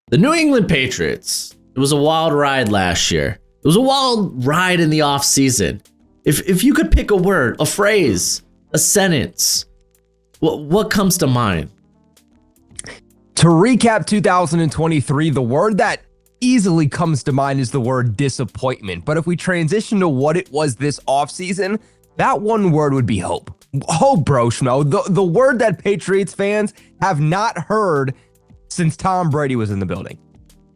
The New England Patriots. It was a wild ride last year. It was a wild ride in the offseason. If you could pick a word, a phrase, a sentence, what comes to mind? To recap 2023, the word that easily comes to mind is the word disappointment. But if we transition to what it was this offseason, that one word would be hope. Hope, Broshmo. The word that Patriots fans have not heard since Tom Brady was in the building.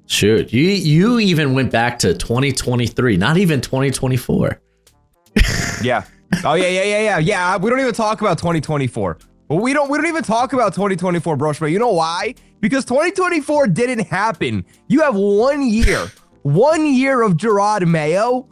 Shoot, you even went back to 2023, not even 2024. Yeah. Oh, yeah. Yeah, we don't even talk about 2024. We don't even talk about 2024, Broshmo. You know why? Because 2024 didn't happen. You have 1 year of Gerard Mayo,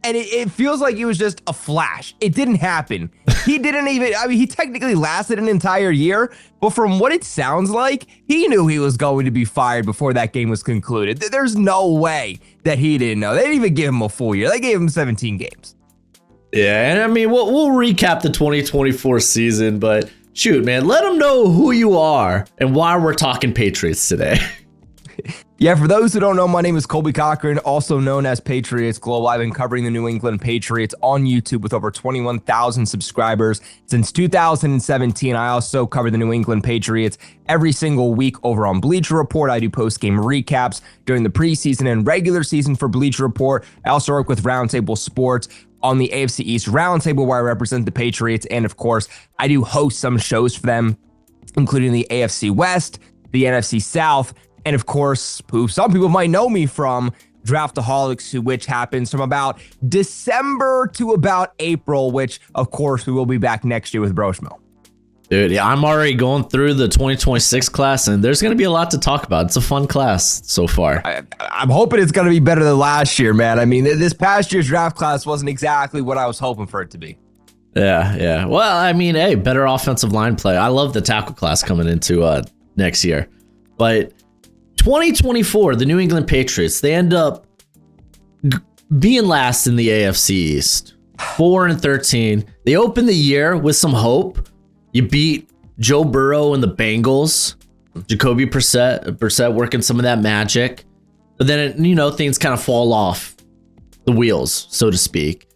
and it feels like it was just a flash. It didn't happen. He didn't even, he technically lasted an entire year, but from what it sounds like, he knew he was going to be fired before that game was concluded. There's no way that he didn't know. They didn't even give him a full year. They gave him 17 games. Yeah, and I mean, we'll recap the 2024 season, but shoot, man, let them know who you are and why we're talking Patriots today. Yeah, for those who don't know, my name is Colby Cochran, also known as Patriots Global. I've been covering the New England Patriots on YouTube with over 21,000 subscribers since 2017. I also cover the New England Patriots every single week over on Bleacher Report. I do post-game recaps during the preseason and regular season for Bleacher Report. I also work with Roundtable Sports on the AFC East Roundtable, where I represent the Patriots. And of course, I do host some shows for them, including the AFC West, the NFC South, and of course, who some people might know me from, Draftaholics, which happens from about December to about April, which of course we will be back next year with Broshmo. Dude, yeah, I'm already going through the 2026 class, and there's going to be a lot to talk about. It's a fun class so far. I'm hoping it's going to be better than last year, man. I mean, this past year's draft class wasn't exactly what I was hoping for it to be. Yeah. Well, I mean, hey, better offensive line play. I love the tackle class coming into next year. But 2024, the New England Patriots, they end up being last in the AFC East, 4-13. They open the year with some hope. You beat Joe Burrow and the Bengals, Jacoby Brissett working some of that magic, but then things kind of fall off the wheels, so to speak.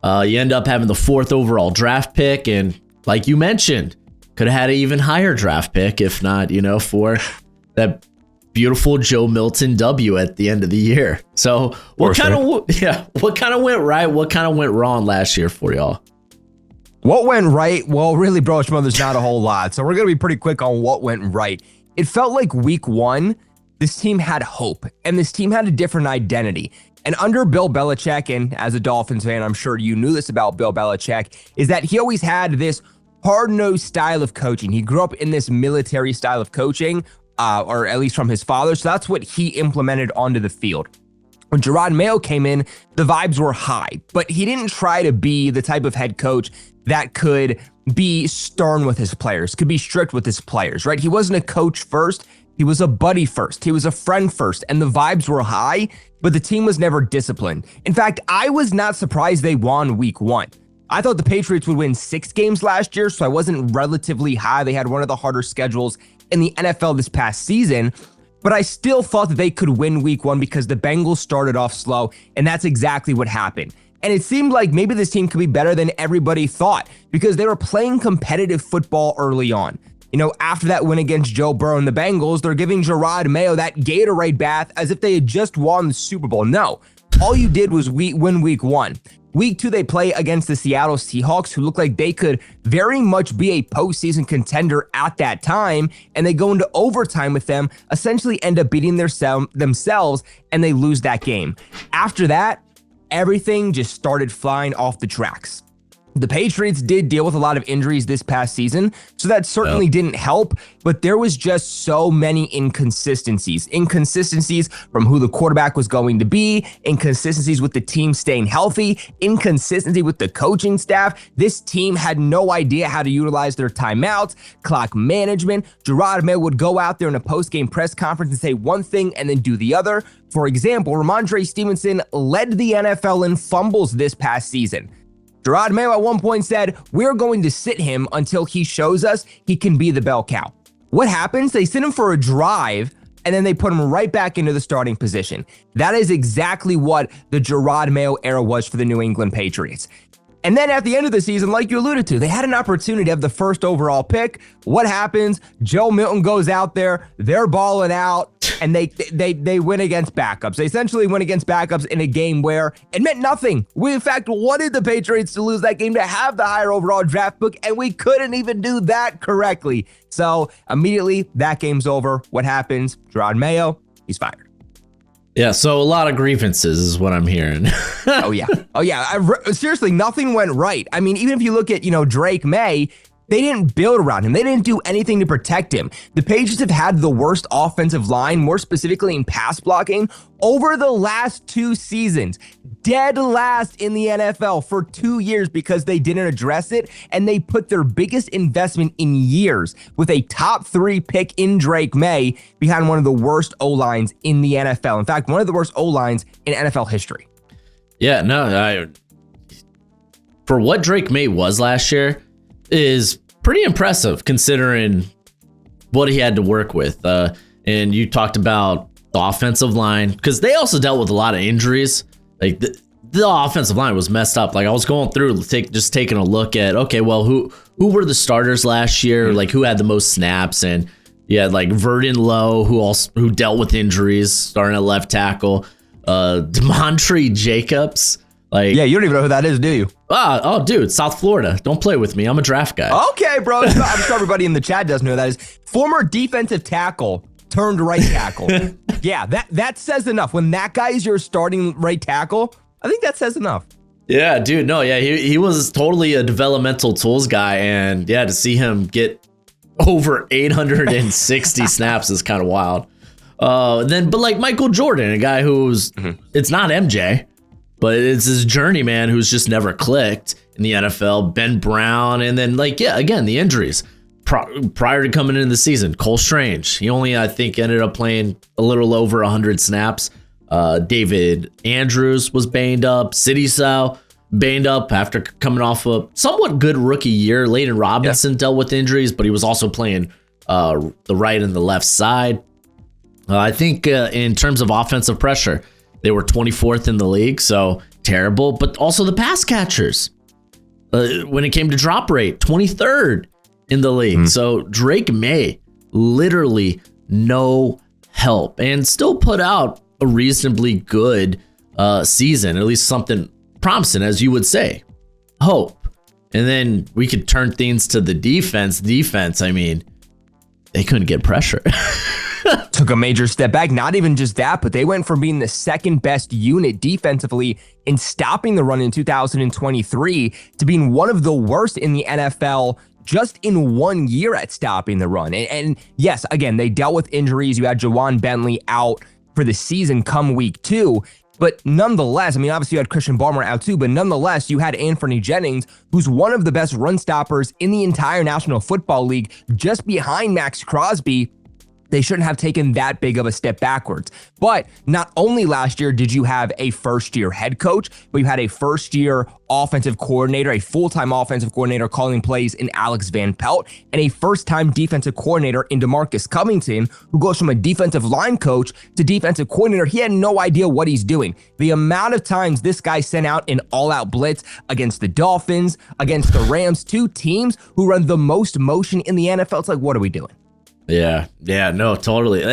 You end up having the 4th overall draft pick, and like you mentioned, could have had an even higher draft pick if not, for that beautiful Joe Milton W at the end of the year. So what kind of went right? What kind of went wrong last year for y'all? What went right? Well, really, Broshmo, there's not a whole lot. So we're going to be pretty quick on what went right. It felt like week 1, this team had hope, and this team had a different identity. And under Bill Belichick, and as a Dolphins fan, I'm sure you knew this about Bill Belichick, is that he always had this hard-nosed style of coaching. He grew up in this military style of coaching, or at least from his father. So that's what he implemented onto the field. When Gerard Mayo came in, the vibes were high, but he didn't try to be the type of head coach that could be stern with his players, could be strict with his players, right? He wasn't a coach first. He was a buddy first. He was a friend first, and the vibes were high, but the team was never disciplined. In fact, I was not surprised they won week 1. I thought the Patriots would win 6 games last year, so I wasn't relatively high. They had one of the harder schedules in the NFL this past season, but I still thought that they could win week 1 because the Bengals started off slow, and that's exactly what happened. And it seemed like maybe this team could be better than everybody thought because they were playing competitive football early on. After that win against Joe Burrow and the Bengals, they're giving Gerard Mayo that Gatorade bath as if they had just won the Super Bowl. No, all you did was win week 1. Week 2, they play against the Seattle Seahawks, who look like they could very much be a postseason contender at that time, and they go into overtime with them, essentially end up beating themselves, and they lose that game. After that, everything just started flying off the tracks. The Patriots did deal with a lot of injuries this past season, so that certainly didn't help, but there was just so many inconsistencies. Inconsistencies from who the quarterback was going to be, inconsistencies with the team staying healthy, inconsistency with the coaching staff. This team had no idea how to utilize their timeouts, clock management. Gerard Mayo would go out there in a post-game press conference and say one thing and then do the other. For example, Ramondre Stevenson led the NFL in fumbles this past season. Gerard Mayo at one point said, "We're going to sit him until he shows us he can be the bell cow." What happens? They sit him for a drive, and then they put him right back into the starting position. That is exactly what the Gerard Mayo era was for the New England Patriots. And then at the end of the season, like you alluded to, they had an opportunity to have the first overall pick. What happens? Joe Milton goes out there, they're balling out, and they win against backups. They essentially win against backups in a game where it meant nothing. We, in fact, wanted the Patriots to lose that game to have the higher overall draft pick, and we couldn't even do that correctly. So immediately, that game's over. What happens? Gerard Mayo, he's fired. Yeah, so a lot of grievances is what I'm hearing. Oh, yeah. Seriously, nothing went right. I mean, even if you look at, Drake May, they didn't build around him. They didn't do anything to protect him. The Patriots have had the worst offensive line, more specifically in pass blocking, over the last 2 seasons. Dead last in the NFL for 2 years because they didn't address it, and they put their biggest investment in years with a top 3 pick in Drake May behind one of the worst O-lines in the NFL. In fact, one of the worst O-lines in NFL history. Yeah, no, for what Drake May was last year is pretty impressive considering what he had to work with. And you talked about the offensive line, because they also dealt with a lot of injuries. Like the offensive line was messed up. Like I was going through, just taking a look at, okay, well, who were the starters last year? Like who had the most snaps? And you had like Verdon Lowe, who dealt with injuries, starting at left tackle. Demontre Jacobs. Like, yeah, you don't even know who that is, do you? Oh, dude, South Florida. Don't play with me. I'm a draft guy. Okay, bro. I'm sure everybody in the chat doesn't know who that is. Former defensive tackle turned right tackle. Yeah, that says enough. When that guy is your starting right tackle, I think that says enough. Yeah, dude. No, yeah, he was totally a developmental tools guy. And yeah, to see him get over 860 snaps is kind of wild. But like Michael Jordan, a guy who's, it's not MJ, but it's his journeyman who's just never clicked in the NFL. Ben Brown, and then again, the injuries prior to coming into the season. Cole Strange, he only, I think, ended up playing a little over 100 snaps. David Andrews was banged up. City Sal banged up after coming off a somewhat good rookie year. Layden Robinson dealt with injuries, but he was also playing the right and the left side. I think in terms of offensive pressure, they were 24th in the league, so terrible. But also the pass catchers, when it came to drop rate, 23rd in the league. So Drake May, literally no help, and still put out a reasonably good season, at least something promising, as you would say. Hope. And then we could turn things to the defense. I mean, they couldn't get pressure. Took a major step back. Not even just that, but they went from being the second best unit defensively in stopping the run in 2023 to being one of the worst in the NFL just in 1 year at stopping the run. And yes, again, they dealt with injuries. You had Jawan Bentley out for the season come week 2. But nonetheless, I mean, obviously you had Christian Barmore out too, but nonetheless, you had Anthony Jennings, who's one of the best run stoppers in the entire National Football League, just behind Max Crosby. They shouldn't have taken that big of a step backwards. But not only last year did you have a first-year head coach, but you had a first-year offensive coordinator, a full-time offensive coordinator calling plays in Alex Van Pelt, and a first-time defensive coordinator in DeMarcus Covington, who goes from a defensive line coach to defensive coordinator. He had no idea what he's doing. The amount of times this guy sent out an all-out blitz against the Dolphins, against the Rams, 2 teams who run the most motion in the NFL. It's like, what are we doing? Yeah, no, totally.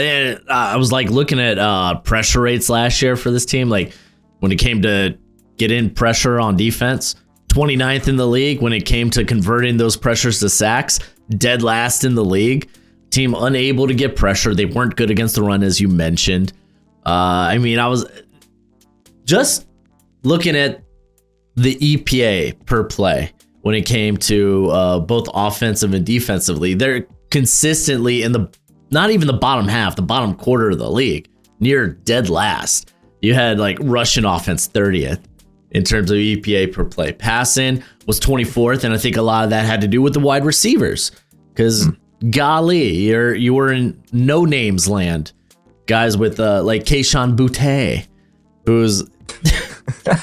I was like looking at pressure rates last year for this team. Like when it came to get in pressure on defense, 29th in the league. When it came to converting those pressures to sacks, dead last in the league. Team unable to get pressure. They weren't good against the run, as you mentioned. I mean, I was just looking at the EPA per play when it came to both offensive and defensively. They're consistently in the, not even the bottom half, the bottom quarter of the league, near dead last. You had like rushing offense 30th in terms of EPA per play. Passing was 24th, and I think a lot of that had to do with the wide receivers, because golly, you were in no names land. Guys with like Keyshawn Boutte, who's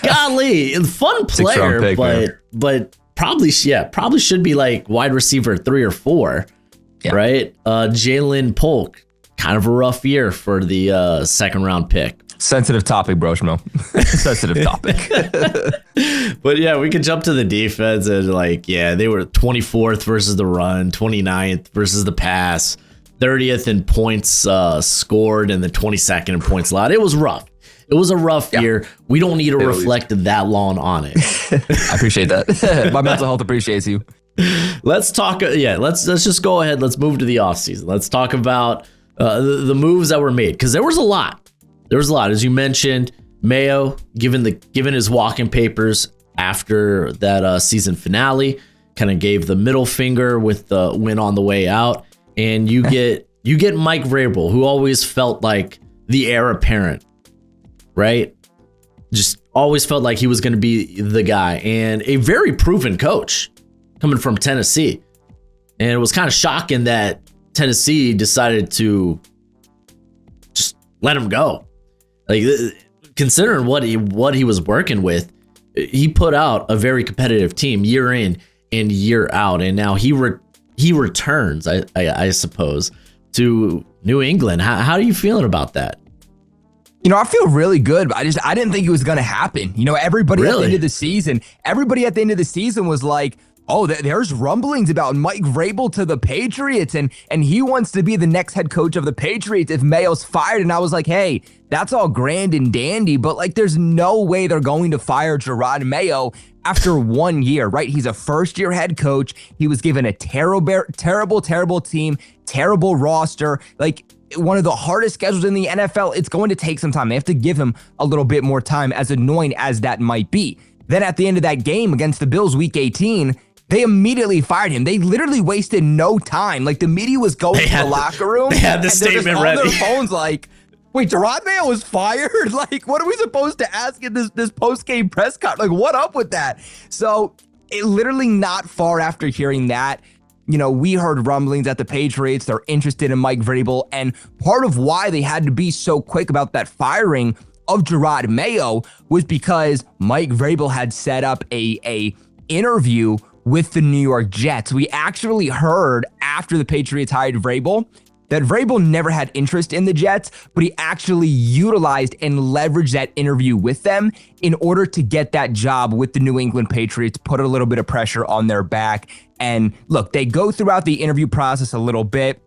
golly, fun player, but probably should be like wide receiver 3 or 4. Yeah. Right? Jalen Polk, kind of a rough year for the second round pick. Sensitive topic, Broshmo. Sensitive topic. But yeah, we could jump to the defense and they were 24th versus the run, 29th versus the pass, 30th in points scored, and then 22nd in points allowed. It was rough. It was a rough year. We don't need to reflect that long on it. I appreciate that. My mental health appreciates you. Let's talk. Let's just go ahead. Let's move to the offseason. Let's talk about the moves that were made, because there was a lot. There was a lot, as you mentioned. Mayo, given his walking papers after that season finale, kind of gave the middle finger with the win on the way out, and you get Mike Vrabel, who always felt like the heir apparent, right? Just always felt like he was going to be the guy, and a very proven coach coming from Tennessee. And it was kind of shocking that Tennessee decided to just let him go. Like, considering what he was working with, he put out a very competitive team year in and year out, and now he returns, I suppose, to New England. How are you feeling about that? I feel really good, but I didn't think it was going to happen. Everybody at the end of the season was like, oh, there's rumblings about Mike Vrabel to the Patriots, and he wants to be the next head coach of the Patriots if Mayo's fired. And I was like, hey, that's all grand and dandy, but there's no way they're going to fire Gerard Mayo after 1 year, right? He's a first-year head coach. He was given a terrible team, terrible roster, one of the hardest schedules in the NFL. It's going to take some time. They have to give him a little bit more time, as annoying as that might be. Then at the end of that game against the Bills, week 18, they immediately fired him. They literally wasted no time. The media was going to the locker room. They had the statement ready. On their phones wait, Gerard Mayo was fired? What are we supposed to ask in this post-game press conference? What up with that? So, literally not far after hearing that, we heard rumblings at the Patriots. They're interested in Mike Vrabel. And part of why they had to be so quick about that firing of Gerard Mayo was because Mike Vrabel had set up a interview with the New York Jets. We actually heard after the Patriots hired Vrabel that Vrabel never had interest in the Jets, but he actually utilized and leveraged that interview with them in order to get that job with the New England Patriots, put a little bit of pressure on their back. And look, they go throughout the interview process a little bit.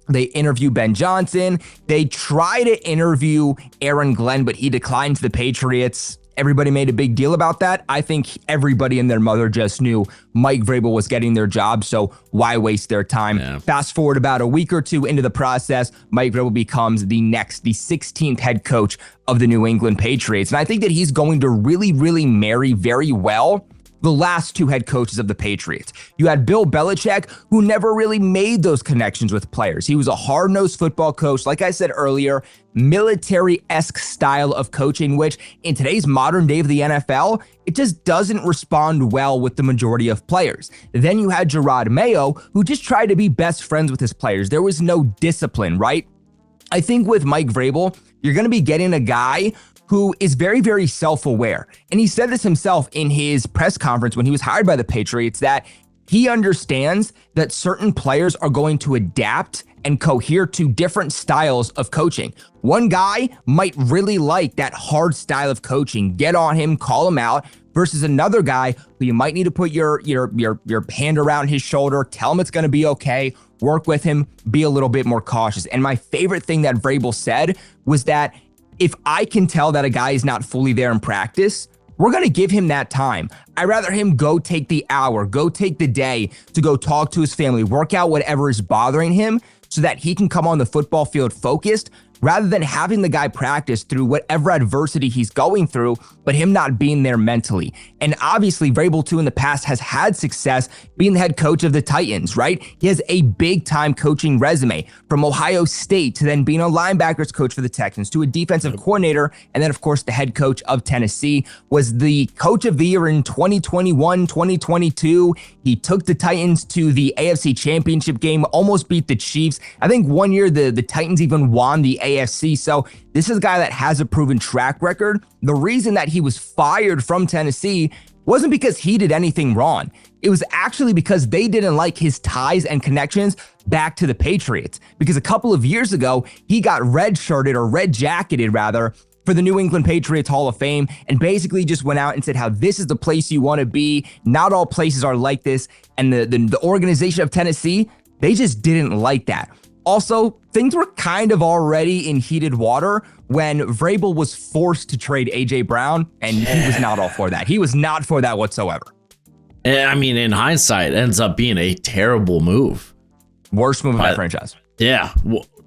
They interview Ben Johnson. They try to interview Aaron Glenn, but he declined to the Patriots. Everybody made a big deal about that. I think everybody and their mother just knew Mike Vrabel was getting their job, so why waste their time? Yeah. Fast forward about a week or two into the process, Mike Vrabel becomes the 16th head coach of the New England Patriots. And I think that he's going to really, really marry very well the last two head coaches of the Patriots. You had Bill Belichick, who never really made those connections with players. He was a hard-nosed football coach, like I said earlier, military-esque style of coaching, which in today's modern day of the NFL, it just doesn't respond well with the majority of players. Then you had Gerard Mayo, who just tried to be best friends with his players. There was no discipline, right? I think with Mike Vrabel, you're going to be getting a guy who is very, very self-aware. And he said this himself in his press conference when he was hired by the Patriots, that he understands that certain players are going to adapt and cohere to different styles of coaching. One guy might really like that hard style of coaching, get on him, call him out, versus another guy who you might need to put your hand around his shoulder, tell him it's going to be okay, work with him, be a little bit more cautious. And my favorite thing that Vrabel said was that if I can tell that a guy is not fully there in practice, we're going to give him that time. I'd rather him go take the hour, go take the day to go talk to his family, work out whatever is bothering him so that he can come on the football field focused, rather than having the guy practice through whatever adversity he's going through, but him not being there mentally. And obviously, Vrabel, too, in the past has had success being the head coach of the Titans, right? He has a big-time coaching resume, from Ohio State to then being a linebackers coach for the Texans to a defensive coordinator, and then, of course, the head coach of Tennessee. Was the coach of the year in 2021, 2022. He took the Titans to the AFC Championship game, almost beat the Chiefs. I think one year the Titans even won the AFC. So this is a guy that has a proven track record. The reason that he was fired from Tennessee wasn't because he did anything wrong. It was actually because they didn't like his ties and connections back to the Patriots. Because a couple of years ago, he got red-shirted or red-jacketed rather for the New England Patriots Hall of Fame and basically just went out and said how this is the place you want to be. Not all places are like this. And the organization of Tennessee, they just didn't like that. Also, things were kind of already in heated water when Vrabel was forced to trade A.J. Brown, and he was not all for that. He was not for that whatsoever. I mean, in hindsight, it ends up being a terrible move. Worst move in my franchise. Yeah,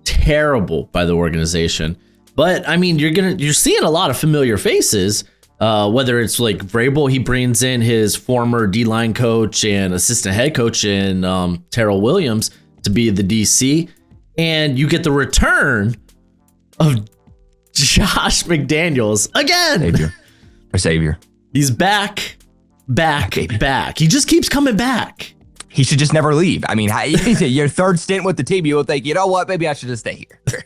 terrible by the organization. But I mean, you're seeing a lot of familiar faces. Whether it's like Vrabel, he brings in his former D-line coach and assistant head coach in Terrell Williams to be the DC. And you get the return of Josh McDaniels again. Savior. He's back. He just keeps coming back. He should just never leave. I mean, your third stint with the team, you will think, you know what, maybe I should just stay here.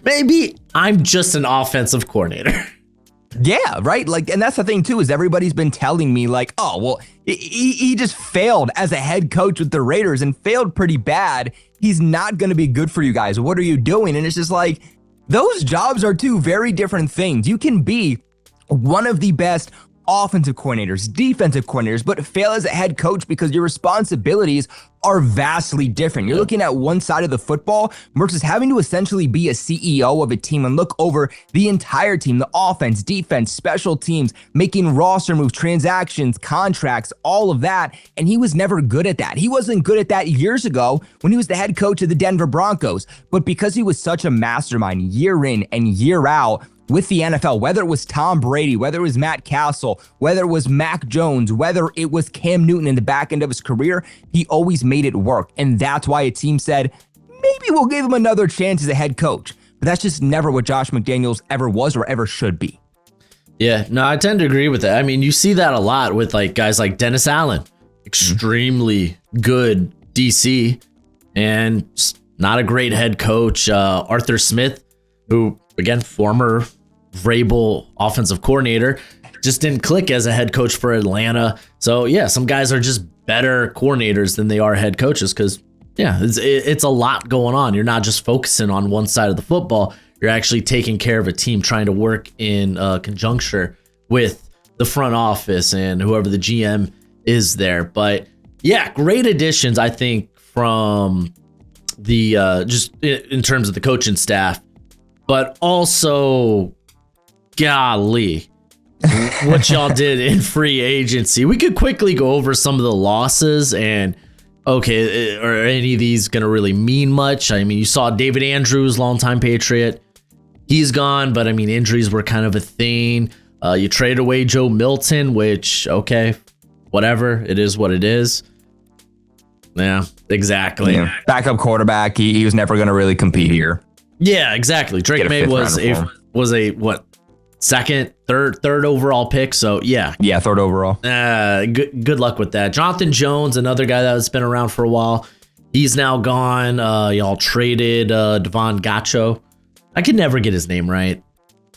Maybe I'm just an offensive coordinator. Yeah, right. Like, and that's the thing too, is everybody's been telling me like, oh, well, he just failed as a head coach with the Raiders and failed pretty bad. He's not going to be good for you guys. What are you doing? And it's just like, those jobs are two very different things. You can be one of the best offensive coordinators, defensive coordinators, but fail as a head coach because your responsibilities are vastly different. You're looking at one side of the football versus having to essentially be a CEO of a team and look over the entire team, the offense, defense, special teams, making roster moves, transactions, contracts, all of that. And he was never good at that. He wasn't good at that years ago when he was the head coach of the Denver Broncos. But because he was such a mastermind year in and year out, with the NFL, whether it was Tom Brady, whether it was Matt Castle, whether it was Mac Jones, whether it was Cam Newton in the back end of his career, he always made it work. And that's why a team said, maybe we'll give him another chance as a head coach. But that's just never what Josh McDaniels ever was or ever should be. Yeah, no, I tend to agree with that. I mean, you see that a lot with like guys like Dennis Allen, extremely good DC and not a great head coach. Arthur Smith, who, again, former Vrabel offensive coordinator, just didn't click as a head coach for Atlanta. So yeah, some guys are just better coordinators than they are head coaches because yeah, it's a lot going on. You're not just focusing on one side of the football. You're actually taking care of a team, trying to work in conjuncture with the front office and whoever the GM is there. But yeah, great additions, I think, from the just in terms of the coaching staff. But also, golly, what y'all did in free agency. We could quickly go over some of the losses and, okay, are any of these going to really mean much? I mean, you saw David Andrews, longtime Patriot. He's gone, but I mean, injuries were kind of a thing. You traded away Joe Milton, which, okay, whatever. It is what it is. Yeah, exactly. Yeah. Backup quarterback. He was never going to really compete here. Yeah, exactly. Drake May was a what, third overall pick. So yeah, third overall. Good luck with that. Jonathan Jones, another guy that's been around for a while. He's now gone. Y'all traded Devon Gacho. I could never get his name right.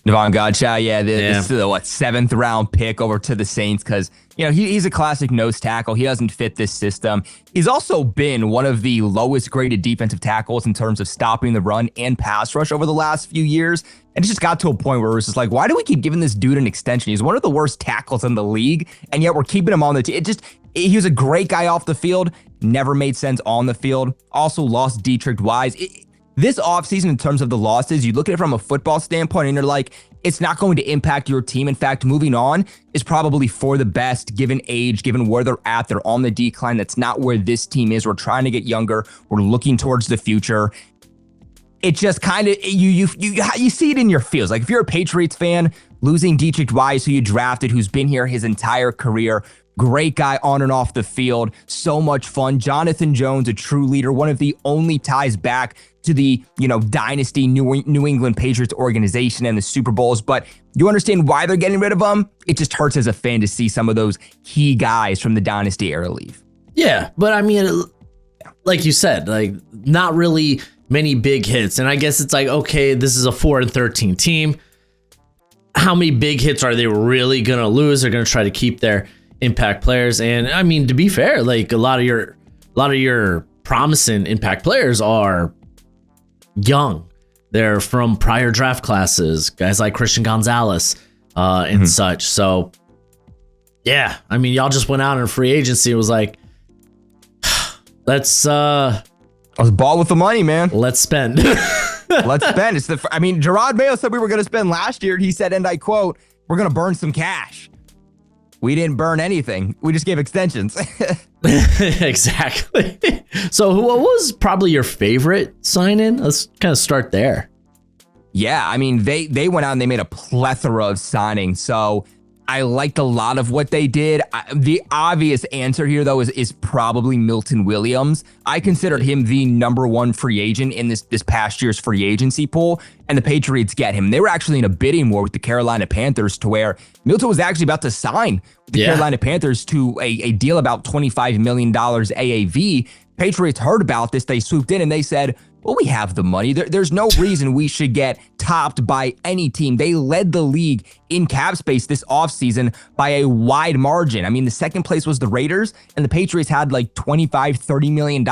Devon Godchaux, this is the 7th round pick over to the Saints because, you know, he's a classic nose tackle. He doesn't fit this system. He's also been one of the lowest graded defensive tackles in terms of stopping the run and pass rush over the last few years. And it just got to a point where it was just like, why do we keep giving this dude an extension? He's one of the worst tackles in the league, and yet we're keeping him on the team. He was a great guy off the field, never made sense on the field. Also lost Dietrich Wise. This offseason, in terms of the losses, you look at it from a football standpoint and you're like, it's not going to impact your team. In fact, moving on is probably for the best, given age, given where they're at. They're on the decline. That's not where this team is. We're trying to get younger. We're looking towards the future. It just kind of, you see it in your feels. Like if you're a Patriots fan, losing Dietrich Wise, who you drafted, who's been here his entire career, great guy on and off the field, so much fun. Jonathan Jones, a true leader, one of the only ties back to the, dynasty New England Patriots organization and the Super Bowls. But you understand why they're getting rid of him? It just hurts as a fan to see some of those key guys from the dynasty era leave. Yeah, but I mean, like you said, like not really many big hits. And I guess it's like, okay, this is a 4-13 team. How many big hits are they really going to lose? They're going to try to keep their impact players. And I mean, to be fair, like a lot of your promising impact players are young. They're from prior draft classes, guys like Christian Gonzalez and such. So yeah, I mean, y'all just went out in free agency. It was like, let's I was ball with the money, man. let's spend. Let's spend. Gerard Mayo said we were going to spend last year. He said, and I quote, "We're going to burn some cash." We didn't burn anything. We just gave extensions. Exactly. So what was probably your favorite sign-in? Let's kind of start there. Yeah, I mean, they went out and they made a plethora of signings. So I liked a lot of what they did. The obvious answer here, though, is probably Milton Williams. I considered him the number one free agent in this past year's free agency pool, and the Patriots get him. They were actually in a bidding war with the Carolina Panthers to where Milton was actually about to sign with the Carolina Panthers to a deal about $25 million AAV. Patriots heard about this. They swooped in and they said, well, we have the money. There's no reason we should get topped by any team. They led the league in cap space this offseason by a wide margin. I mean, the second place was the Raiders, and the Patriots had like $25-30 million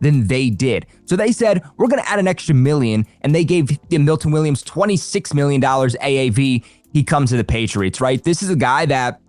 than they did. So they said, we're going to add an extra million, and they gave Milton Williams $26 million AAV. He comes to the Patriots, right? This is a guy that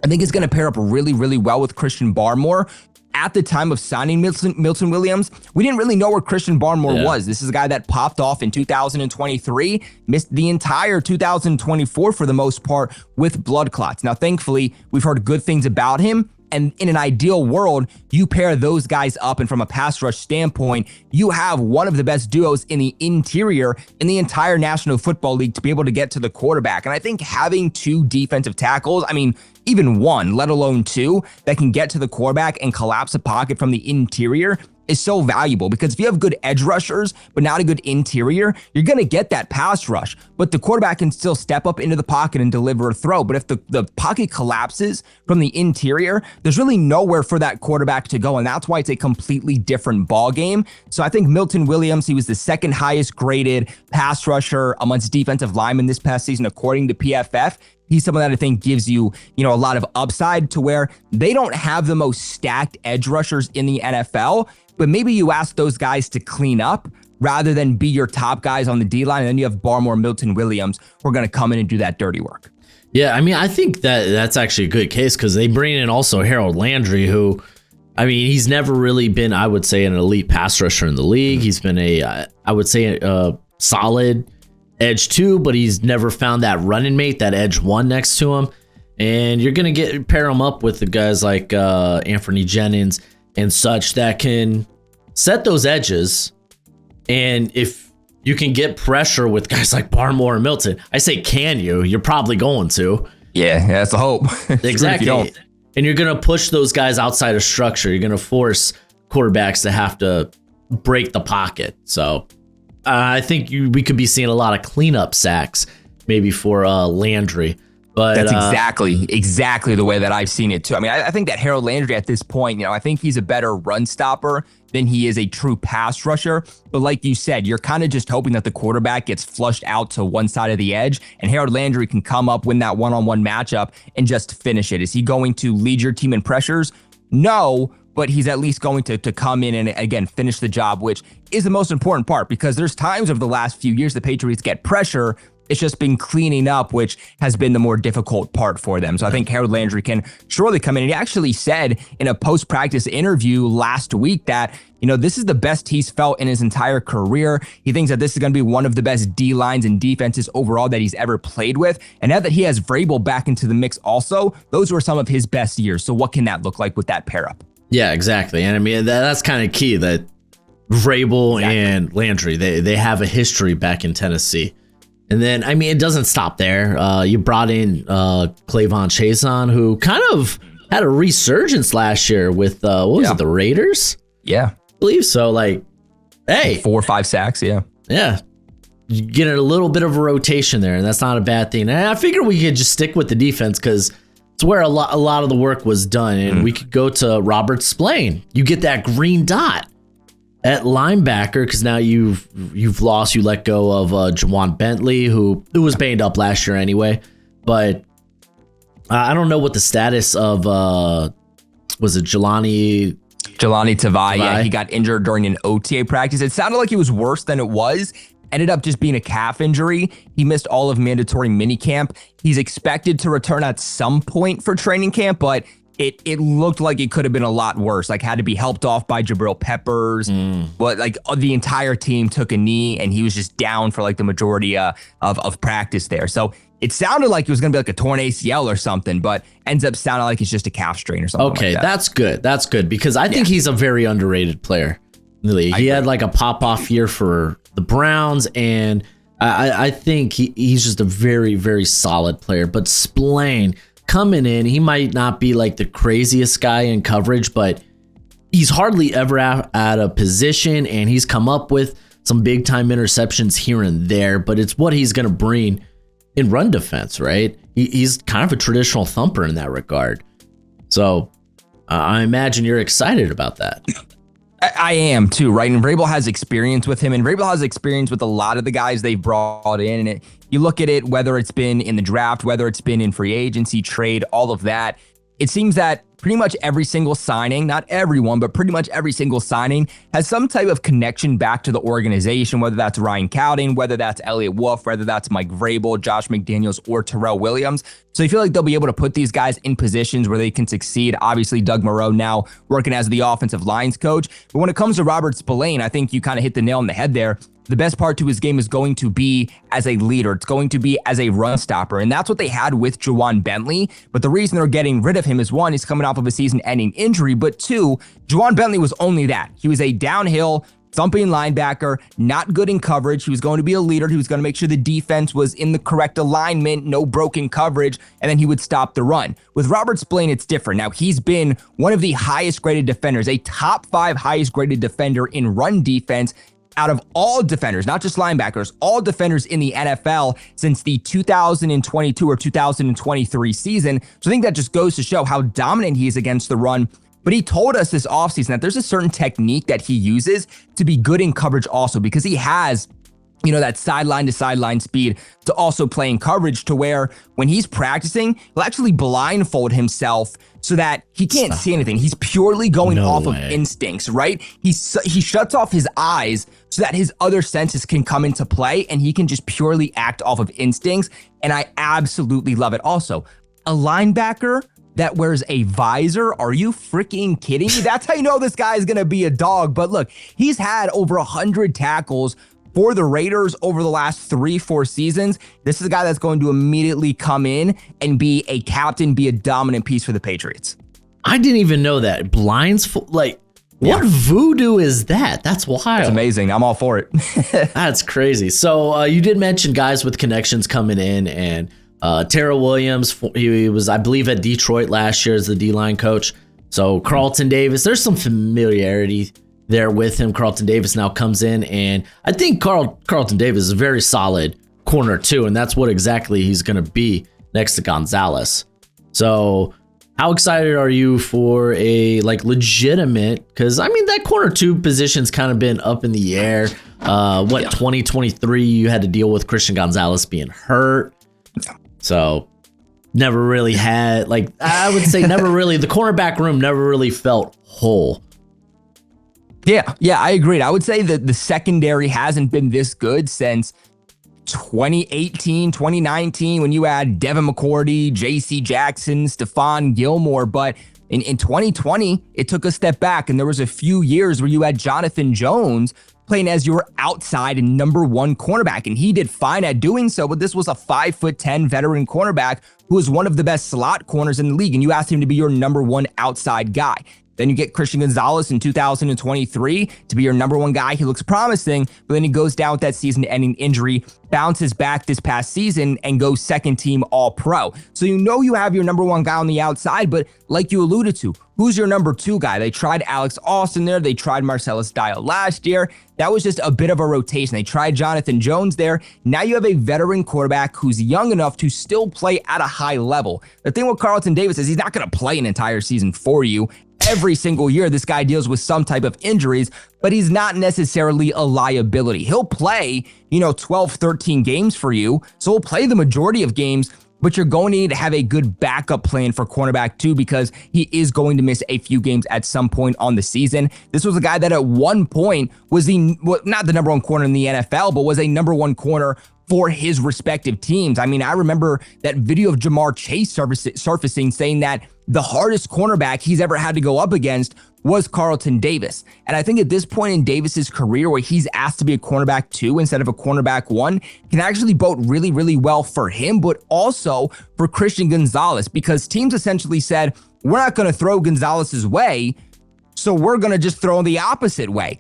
I think is going to pair up really, really well with Christian Barmore. At the time of signing Milton Williams, we didn't really know where Christian Barmore was. This is a guy that popped off in 2023, missed the entire 2024 for the most part with blood clots. Now, thankfully, we've heard good things about him. And in an ideal world, you pair those guys up, and from a pass rush standpoint, you have one of the best duos in the interior in the entire National Football League to be able to get to the quarterback. And I think having two defensive tackles, I mean, even one, let alone two, that can get to the quarterback and collapse a pocket from the interior is so valuable, because if you have good edge rushers, but not a good interior, you're going to get that pass rush, but the quarterback can still step up into the pocket and deliver a throw. But if the pocket collapses from the interior, there's really nowhere for that quarterback to go. And that's why it's a completely different ball game. So I think Milton Williams, he was the second highest graded pass rusher amongst defensive linemen this past season, according to PFF. He's someone that I think gives you, a lot of upside to where they don't have the most stacked edge rushers in the NFL, but maybe you ask those guys to clean up rather than be your top guys on the D-line, and then you have Barmore, Milton Williams, who are going to come in and do that dirty work. Yeah, I mean, I think that's actually a good case, because they bring in also Harold Landry, who, I mean, he's never really been, I would say, an elite pass rusher in the league. He's been a solid edge 2, but he's never found that running mate, that edge 1 next to him. And you're going to pair him up with the guys like Anthony Jennings and such that can set those edges. And if you can get pressure with guys like Barmore and Milton, I say, can you? You're probably going to. Yeah, that's the hope. Exactly. And you're going to push those guys outside of structure. You're going to force quarterbacks to have to break the pocket. So I think we could be seeing a lot of cleanup sacks maybe for Landry. But that's exactly the way that I've seen it too. I mean, I think that Harold Landry at this point, I think he's a better run stopper than he is a true pass rusher. But like you said, you're kind of just hoping that the quarterback gets flushed out to one side of the edge, and Harold Landry can come up, win that one-on-one matchup, and just finish it. Is he going to lead your team in pressures? No, but he's at least going to come in and, again, finish the job, which is the most important part, because there's times over the last few years the Patriots get pressure. It's just been cleaning up, which has been the more difficult part for them. So I think Harold Landry can surely come in. And he actually said in a post-practice interview last week that, this is the best he's felt in his entire career. He thinks that this is going to be one of the best D-lines and defenses overall that he's ever played with. And now that he has Vrabel back into the mix also, those were some of his best years. So what can that look like with that pair-up? Yeah, exactly. And I mean, that's kind of key, that Vrabel and Landry, they have a history back in Tennessee. And then, I mean, it doesn't stop there. You brought in Clavon Chason, who kind of had a resurgence last year with, the Raiders? Yeah. I believe so. Like, hey. 4 or 5 sacks, yeah. Yeah. You get a little bit of a rotation there, and that's not a bad thing. And I figured we could just stick with the defense, because it's where a lot of the work was done. And we could go to Robert Spillane. You get that green dot at linebacker, because now you let go of Jawan Bentley, who was banged up last year anyway. But I don't know what the status of was it Jelani Tavai? Yeah, he got injured during an OTA practice. It sounded like it was worse than it was. Ended up just being a calf injury. He missed all of mandatory minicamp. He's expected to return at some point for training camp, but it looked like it could have been a lot worse. Like, had to be helped off by Jabril Peppers. But like the entire team took a knee, and he was just down for like the majority of practice there. So it sounded like it was going to be like a torn ACL or something, but ends up sounding like it's just a calf strain or something. Okay, like that. that's good. That's good because I think he's a very underrated player. Really, he had like a pop-off year for the Browns, and I think he's just a very, very solid player. But Spillane coming in, he might not be like the craziest guy in coverage, but he's hardly ever out of position, and he's come up with some big-time interceptions here and there, but it's what he's going to bring in run defense, right? He's kind of a traditional thumper in that regard. So I imagine you're excited about that. I am too, right? And Vrabel has experience with him, and Vrabel has experience with a lot of the guys they've brought in. And you look at it, whether it's been in the draft, whether it's been in free agency, trade, all of that, it seems that pretty much every single signing, not everyone, but pretty much every single signing has some type of connection back to the organization, whether that's Ryan Cowden, whether that's Elliott Wolf, whether that's Mike Vrabel, Josh McDaniels, or Terrell Williams. So you feel like they'll be able to put these guys in positions where they can succeed. Obviously, Doug Moreau now working as the offensive lines coach. But when it comes to Robert Spillane, I think you kind of hit the nail on the head there. The best part to his game is going to be as a leader. It's going to be as a run stopper. And that's what they had with Juwan Bentley. But the reason they're getting rid of him is, one, he's coming off of a season-ending injury. But two, Juwan Bentley was only that. He was a downhill thumping linebacker, not good in coverage. He was going to be a leader. He was going to make sure the defense was in the correct alignment, no broken coverage, and then he would stop the run. With Robert Spillane, it's different. Now, he's been one of the highest graded defenders, a top 5 highest graded defender in run defense out of all defenders, not just linebackers, all defenders in the NFL since the 2022 or 2023 season. So I think that just goes to show how dominant he is against the run. But he told us this offseason that there's a certain technique that he uses to be good in coverage also, because he has, that sideline to sideline speed to also play in coverage, to where when he's practicing, he'll actually blindfold himself so that he can't see anything. He's purely going off of instincts, right? He shuts off his eyes so that his other senses can come into play, and he can just purely act off of instincts. And I absolutely love it. Also, a linebacker that wears a visor, are you freaking kidding me? That's how you know this guy is going to be a dog. But look, he's had over 100 tackles for the Raiders over the last 3-4 seasons. This is a guy that's going to immediately come in and be a captain, be a dominant piece for the Patriots. I didn't even know that. What voodoo is that? That's wild. It's amazing. I'm all for it. That's crazy. So you did mention guys with connections coming in, and Terrell Williams, he was, I believe, at Detroit last year as the D-line coach. So Carlton Davis, there's some familiarity there with him. Carlton Davis now comes in, and I think Carlton Davis is a very solid corner too, and that's what exactly he's going to be next to Gonzalez. So how excited are you for a legitimate, because I mean that corner 2 position's kind of been up in the air. 2023 you had to deal with Christian Gonzalez being hurt. So never really had, I would say never really, the cornerback room never really felt whole. Yeah, I agreed. I would say that the secondary hasn't been this good since 2018, 2019, when you had Devin McCourty, J.C. Jackson, Stephon Gilmore. But in 2020, it took a step back, and there was a few years where you had Jonathan Jones playing as your outside and number 1 cornerback, and he did fine at doing so, but this was a 5'10" veteran cornerback who was one of the best slot corners in the league, and you asked him to be your number 1 outside guy. Then you get Christian Gonzalez in 2023 to be your number 1 guy. He looks promising, but then he goes down with that season-ending injury, bounces back this past season, and goes second team All-Pro. So you have your number 1 guy on the outside, but like you alluded to, who's your number 2 guy? They tried Alex Austin there. They tried Marcellus Dial last year. That was just a bit of a rotation. They tried Jonathan Jones there. Now you have a veteran quarterback who's young enough to still play at a high level. The thing with Carlton Davis is he's not going to play an entire season for you. Every single year, this guy deals with some type of injuries, but he's not necessarily a liability. He'll play, 12, 13 games for you. So he'll play the majority of games, but you're going to need to have a good backup plan for cornerback too, because he is going to miss a few games at some point on the season. This was a guy that at one point was not the number one corner in the NFL, but was a number one corner for his respective teams. I mean, I remember that video of Jamar Chase surfacing saying that the hardest cornerback he's ever had to go up against was Carlton Davis. And I think at this point in Davis's career, where he's asked to be a cornerback 2 instead of a cornerback 1, can actually bode really, really well for him, but also for Christian Gonzalez, because teams essentially said, we're not going to throw Gonzalez's way, so we're going to just throw him the opposite way.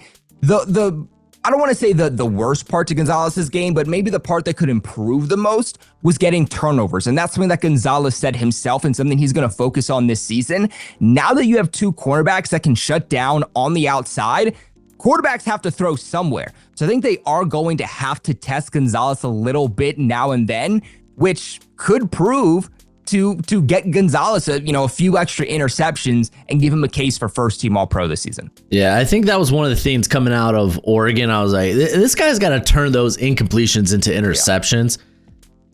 I don't want to say the worst part to Gonzalez's game, but maybe the part that could improve the most was getting turnovers. And that's something that Gonzalez said himself and something he's going to focus on this season. Now that you have 2 cornerbacks that can shut down on the outside, quarterbacks have to throw somewhere. So I think they are going to have to test Gonzalez a little bit now and then, which could prove to get Gonzalez a few extra interceptions and give him a case for first team All-Pro this season. Yeah, I think that was one of the things coming out of Oregon. I was like, this guy's got to turn those incompletions into interceptions. Yeah.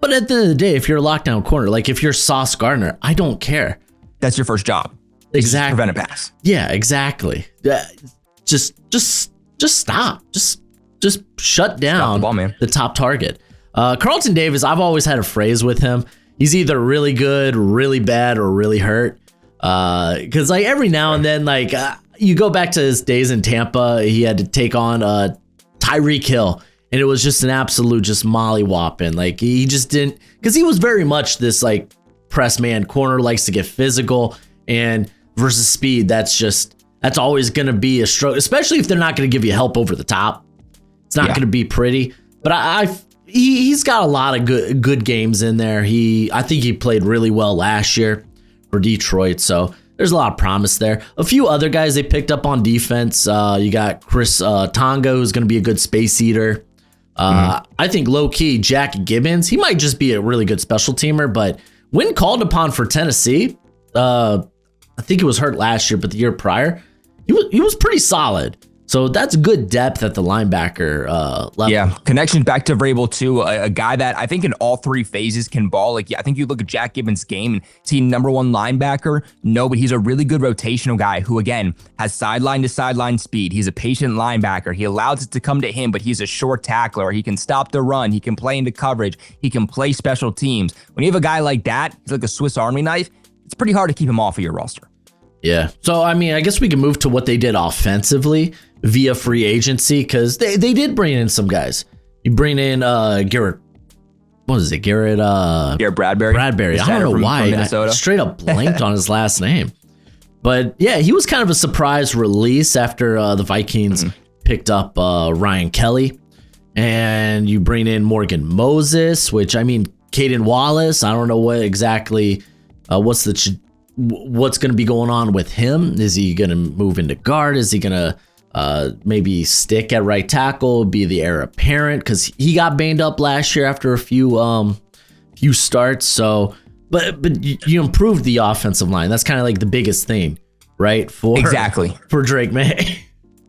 But at the end of the day, if you're a lockdown corner, like if you're Sauce Gardner, I don't care. That's your first job. Exactly. Prevent a pass. Yeah, exactly. Just stop. Just shut down the top target. Carlton Davis, I've always had a phrase with him. He's either really good, really bad, or really hurt. Because like every now and then, like you go back to his days in Tampa, he had to take on Tyreek Hill, and it was just an absolute just mollywhopping. Like he just didn't, because he was very much this like press man corner, likes to get physical, and versus speed, that's always going to be a struggle, especially if they're not going to give you help over the top. It's not going to be pretty. But he's got a lot of good games in there. I think he played really well last year for Detroit, so there's a lot of promise there. A few other guys they picked up on defense. You got Chris Tonga, who's going to be a good space eater. I think low-key Jack Gibbons, he might just be a really good special teamer, but when called upon for Tennessee, I think he was hurt last year, but the year prior, he was pretty solid. So that's good depth at the linebacker level. Yeah, connection back to Vrabel too, a guy that I think in all 3 phases can ball. Like, I think you look at Jack Gibbons' game and see number 1 linebacker. No, but he's a really good rotational guy who, again, has sideline to sideline speed. He's a patient linebacker. He allows it to come to him, but he's a short tackler. He can stop the run. He can play into coverage. He can play special teams. When you have a guy like that, he's like a Swiss Army knife. It's pretty hard to keep him off of your roster. Yeah. So, I mean, I guess we can move to what they did offensively via free agency, because they did bring in some guys. You bring in Garrett. What is it? Garrett Bradbury. I don't know why. I straight up blanked on his last name. But yeah, he was kind of a surprise release after the Vikings picked up Ryan Kelly. And you bring in Morgan Moses, which, I mean, Caden Wallace, I don't know what exactly what's going to be going on with him. Is he going to move into guard? Is he going to maybe stick at right tackle, be the heir apparent, because he got banged up last year after a few starts. So, but you improved the offensive line. That's kind of like the biggest thing, right? For Drake May.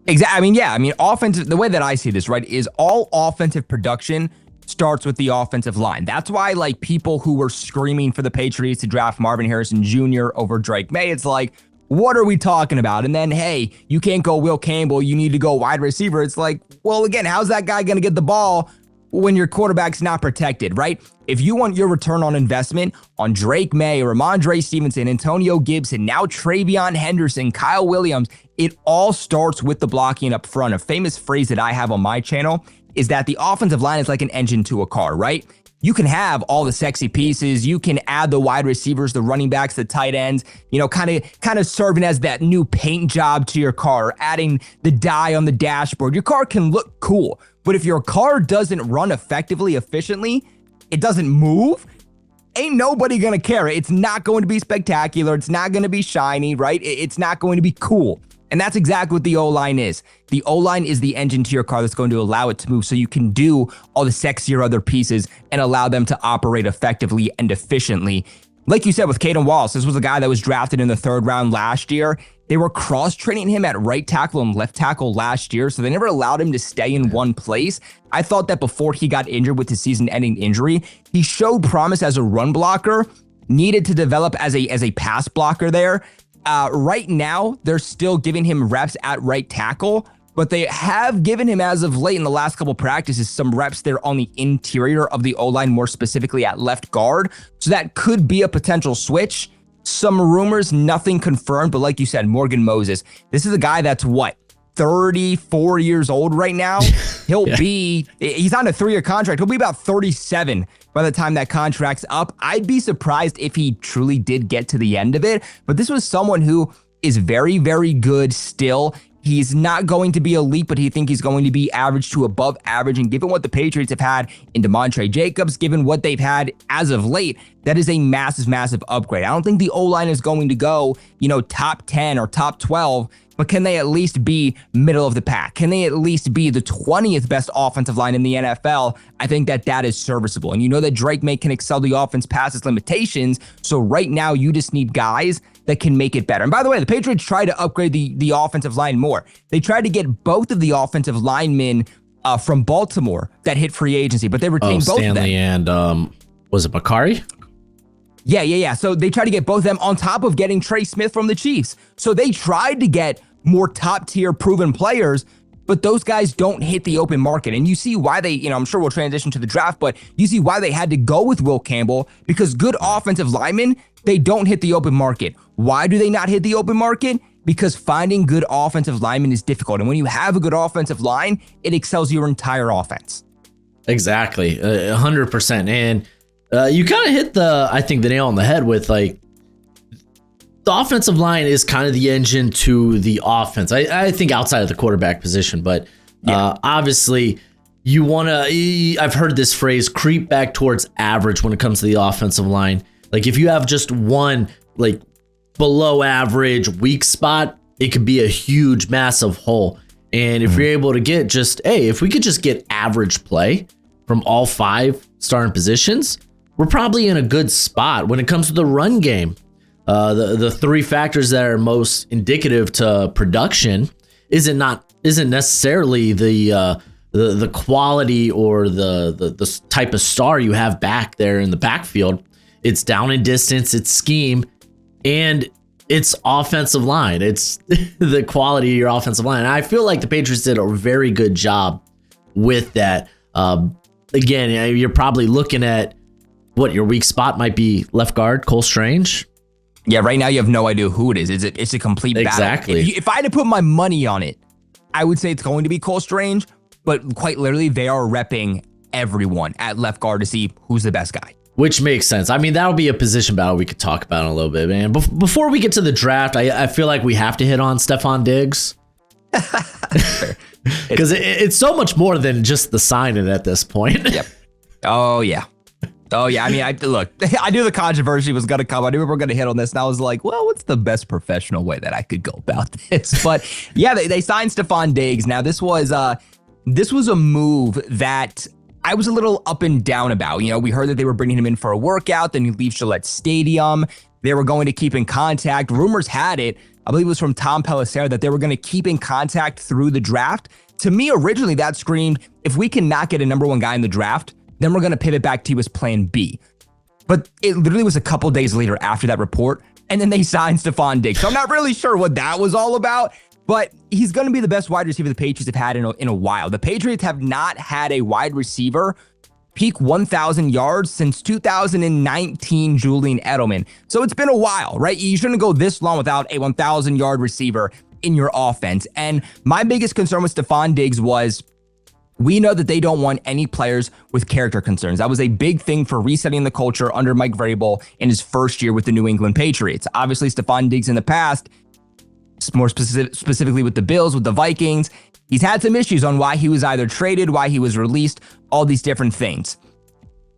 Exactly. I mean, offensive. The way that I see this, right, is all offensive production starts with the offensive line. That's why, like, people who were screaming for the Patriots to draft Marvin Harrison Jr. over Drake May, it's like, what are we talking about? And then, hey, you can't go Will Campbell, you need to go wide receiver. It's like, well, again, how's that guy going to get the ball when your quarterback's not protected, right? If you want your return on investment on Drake May, Ramondre Stevenson, Antonio Gibson, now Travion Henderson, Kyle Williams, it all starts with the blocking up front. A famous phrase that I have on my channel is that the offensive line is like an engine to a car, right? You can have all the sexy pieces. You can add the wide receivers, the running backs, the tight ends, kind of serving as that new paint job to your car, adding the dye on the dashboard. Your car can look cool, but if your car doesn't run effectively, efficiently, it doesn't move, ain't nobody going to care. It's not going to be spectacular. It's not going to be shiny, right? It's not going to be cool. And that's exactly what the O-line is. The O-line is the engine to your car that's going to allow it to move so you can do all the sexier other pieces and allow them to operate effectively and efficiently. Like you said with Caden Wallace, this was a guy that was drafted in the 3rd round last year. They were cross-training him at right tackle and left tackle last year, so they never allowed him to stay in one place. I thought that before he got injured with his season-ending injury, he showed promise as a run blocker, needed to develop as a pass blocker there. Right now, they're still giving him reps at right tackle, but they have given him, as of late in the last couple practices, some reps there on the interior of the O-line, more specifically at left guard. So that could be a potential switch. Some rumors, nothing confirmed, but like you said, Morgan Moses, this is a guy that's 34 years old right now. He's on a 3-year contract. He'll be about 37 by the time that contract's up. I'd be surprised if he truly did get to the end of it, but this was someone who is very, very good still. He's not going to be elite, but he think he's going to be average to above average. And given what the Patriots have had in DeMontre Jacobs, given what they've had as of late, that is a massive, massive upgrade. I don't think the O-line is going to go, top 10 or top 12, but can they at least be middle of the pack? Can they at least be the 20th best offensive line in the NFL? I think that is serviceable. And you know that Drake May can excel the offense past its limitations. So right now you just need guys that can make it better. And by the way, the Patriots tried to upgrade the offensive line more. They tried to get both of the offensive linemen from Baltimore that hit free agency, but they retained both Stanley of them. And was it Bakari? Yeah. So they tried to get both of them on top of getting Trey Smith from the Chiefs. So they tried to get more top tier proven players, but those guys don't hit the open market. And you see why they, I'm sure we'll transition to the draft, but you see why they had to go with Will Campbell, because good offensive linemen, they don't hit the open market. Why do they not hit the open market? Because finding good offensive linemen is difficult. And when you have a good offensive line, it excels your entire offense. Exactly. 100%. And you kind of hit the nail on the head with the offensive line is kind of the engine to the offense. I think outside of the quarterback position, but obviously you want to, I've heard this phrase, creep back towards average when it comes to the offensive line. Like if you have just one below average weak spot, it could be a huge, massive hole. And if you're able to get if we could just get average play from all 5 starting positions, we're probably in a good spot when it comes to the run game. The 3 factors that are most indicative to production isn't necessarily the quality or the type of star you have back there in the backfield. It's down and distance, it's scheme, and it's offensive line. It's the quality of your offensive line. And I feel like the Patriots did a very good job with that. Again, you're probably looking at what your weak spot might be. Left guard, Cole Strange. Yeah, right now you have no idea who it is. It's a complete battle. Exactly. If I had to put my money on it, I would say it's going to be Cole Strange, but quite literally, they are repping everyone at left guard to see who's the best guy. Which makes sense. I mean, that'll be a position battle we could talk about in a little bit, man. Before we get to the draft, I feel like we have to hit on Stephon Diggs. Because it's so much more than just the signing at this point. Yep. Oh, yeah. I mean, I knew the controversy was going to come. I knew we were going to hit on this. And I was like, well, what's the best professional way that I could go about this? But yeah, they signed Stephon Diggs. Now, this was a move that I was a little up and down about. We heard that they were bringing him in for a workout, then he leaves Gillette Stadium. They were going to keep in contact. Rumors had it, I believe it was from Tom Pelissero, that they were going to keep in contact through the draft. To me, originally that screamed, if we cannot get a number 1 guy in the draft, then we're going to pivot back to his plan B. But it literally was a couple days later after that report, and then they signed Stephon Diggs. So I'm not really sure what that was all about. But he's going to be the best wide receiver the Patriots have had in a while. The Patriots have not had a wide receiver peak 1,000 yards since 2019 Julian Edelman. So it's been a while, right? You shouldn't go this long without a 1,000-yard receiver in your offense. And my biggest concern with Stephon Diggs was, we know that they don't want any players with character concerns. That was a big thing for resetting the culture under Mike Vrabel in his first year with the New England Patriots. Obviously, Stephon Diggs in the past, more specifically with the Bills, with the Vikings, he's had some issues on why he was either traded, why he was released, all these different things.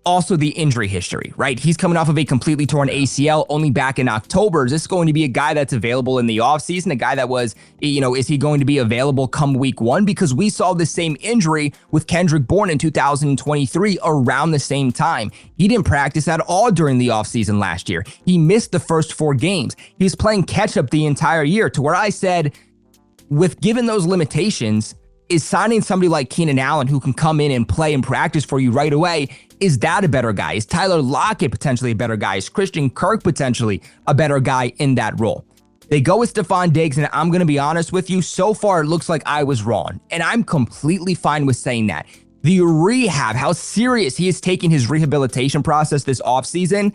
also the injury history, right? He's coming off of a completely torn ACL only back in October. Is this going to be a guy that's available in the offseason? A guy that was, is he going to be available come week one? Because we saw the same injury with Kendrick Bourne in 2023 around the same time. He didn't practice at all during the offseason last year. He missed the first 4 games. He was playing catch up the entire year, to where I said, with given those limitations, is signing somebody like Keenan Allen who can come in and play and practice for you right away, is that a better guy? Is Tyler Lockett potentially a better guy? Is Christian Kirk potentially a better guy in that role? They go with Stephon Diggs, and I'm going to be honest with you, so far it looks like I was wrong, and I'm completely fine with saying that. The rehab, how serious he is taking his rehabilitation process this offseason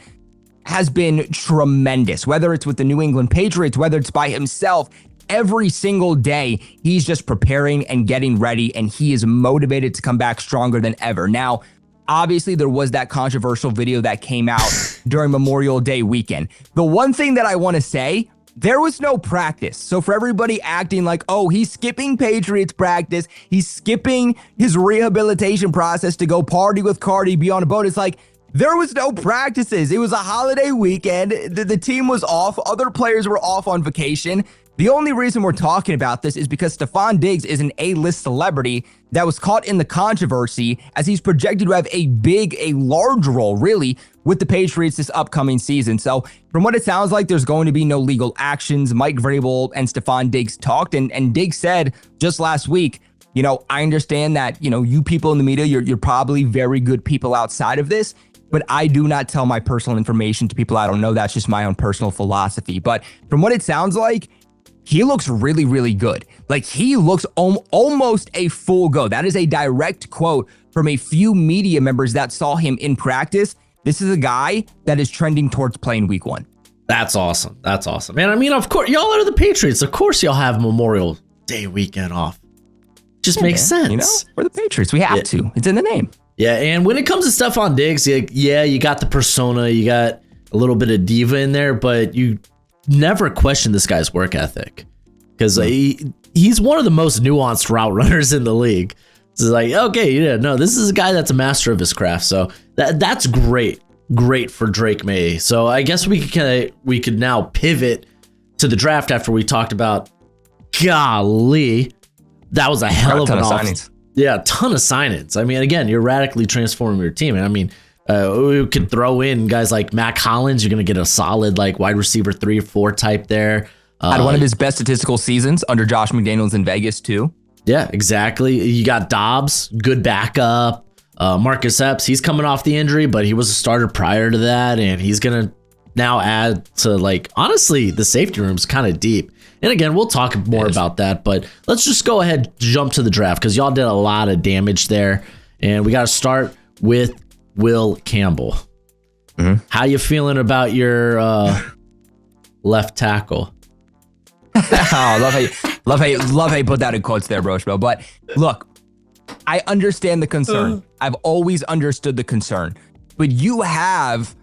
has been tremendous, whether it's with the New England Patriots, whether it's by himself. Every single day, he's just preparing and getting ready, and he is motivated to come back stronger than ever. Now, obviously, there was that controversial video that came out during Memorial Day weekend. The one thing that I want to say, there was no practice. So for everybody acting like, oh, he's skipping Patriots practice, he's skipping his rehabilitation process to go party with Cardi, be on a boat, it's like, there was no practices. It was a holiday weekend. The team was off. Other players were off on vacation. The only reason we're talking about this is because Stephon Diggs is an A-list celebrity that was caught in the controversy as he's projected to have a large role, really, with the Patriots this upcoming season. So from what it sounds like, there's going to be no legal actions. Mike Vrabel and Stephon Diggs talked, and Diggs said just last week, I understand that, you people in the media, you're probably very good people outside of this, but I do not tell my personal information to people I don't know. That's just my own personal philosophy. But from what it sounds like, he looks really, really good. Like, he looks almost a full go. That is a direct quote from a few media members that saw him in practice. This is a guy that is trending towards playing week one. That's awesome. That's awesome. Man, I mean, of course, y'all are the Patriots. Of course, y'all have Memorial Day weekend off. Just makes sense. We're the Patriots. We have to. It's in the name. Yeah, and when it comes to Stephon Diggs, you got the persona, you got a little bit of diva in there, but you never question this guy's work ethic, because he's one of the most nuanced route runners in the league. It's like, okay, this is a guy that's a master of his craft. So that's great for Drake May. So I guess we could now pivot to the draft after we talked about. Golly, that was a hell of an offense. Yeah, a ton of signings. I mean, again, you're radically transforming your team. And I mean, we could throw in guys like Mac Hollins. You're going to get a solid wide receiver 3 or 4 type there. Had one of his best statistical seasons under Josh McDaniels in Vegas too. Yeah, exactly. You got Dobbs, good backup. Marcus Epps, he's coming off the injury, but he was a starter prior to that, and he's going to now add to, honestly, the safety room's kind of deep. And again, we'll talk more about that, but let's just go ahead, jump to the draft, because y'all did a lot of damage there. And we got to start with Will Campbell. Mm-hmm. How you feeling about your left tackle? Love how you put that in quotes there, Broshmo. But look, I understand the concern. I've always understood the concern. But you have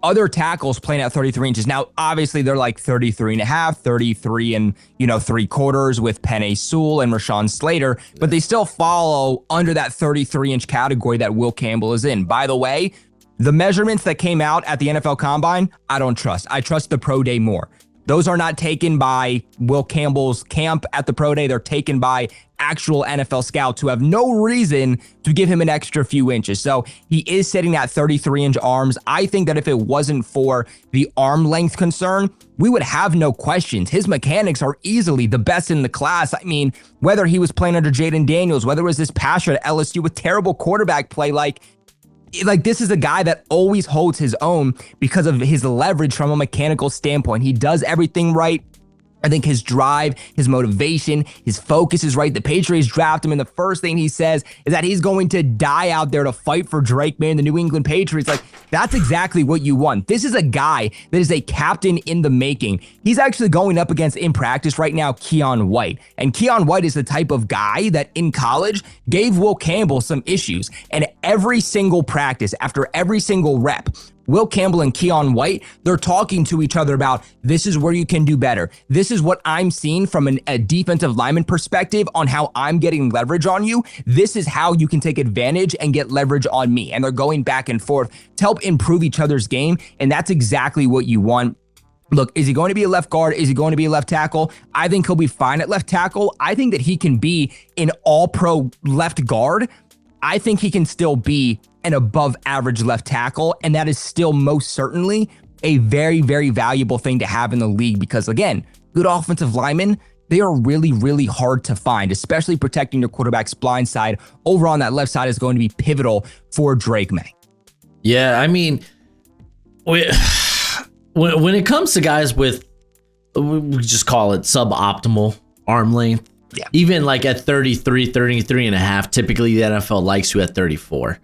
other tackles playing at 33 inches. Now, obviously, they're 33 and a half, 33 and 3/4 with Penei Sewell and Rashawn Slater, but they still follow under that 33-inch category that Will Campbell is in. By the way, the measurements that came out at the NFL Combine, I don't trust. I trust the Pro Day more. Those are not taken by Will Campbell's camp at the Pro Day. They're taken by actual NFL scouts who have no reason to give him an extra few inches. So he is sitting at 33-inch arms. I think that if it wasn't for the arm length concern, we would have no questions. His mechanics are easily the best in the class. I mean, whether he was playing under Jaden Daniels, whether it was this pass rush at LSU with terrible quarterback play, this is a guy that always holds his own because of his leverage from a mechanical standpoint. He does everything right. I think his drive, his motivation, his focus is right. The Patriots draft him, and the first thing he says is that he's going to die out there to fight for Drake May and the New England Patriots. That's exactly what you want. This is a guy that is a captain in the making. He's actually going up against, in practice right now, Keon White. And Keon White is the type of guy that in college gave Will Campbell some issues. And every single practice, after every single rep, Will Campbell and Keon White, they're talking to each other about this is where you can do better. This is what I'm seeing from a defensive lineman perspective on how I'm getting leverage on you. This is how you can take advantage and get leverage on me. And they're going back and forth to help improve each other's game. And that's exactly what you want. Look, is he going to be a left guard? Is he going to be a left tackle? I think he'll be fine at left tackle. I think that he can be an all-pro left guard. I think he can still be an above average left tackle. And that is still most certainly a very, very valuable thing to have in the league because, again, good offensive linemen, they are really, really hard to find, especially protecting your quarterback's blind side. Over on that left side is going to be pivotal for Drake May. Yeah, I mean, when it comes to guys with, we just call it suboptimal arm length, even like at 33 and a half, typically the NFL likes you at 34.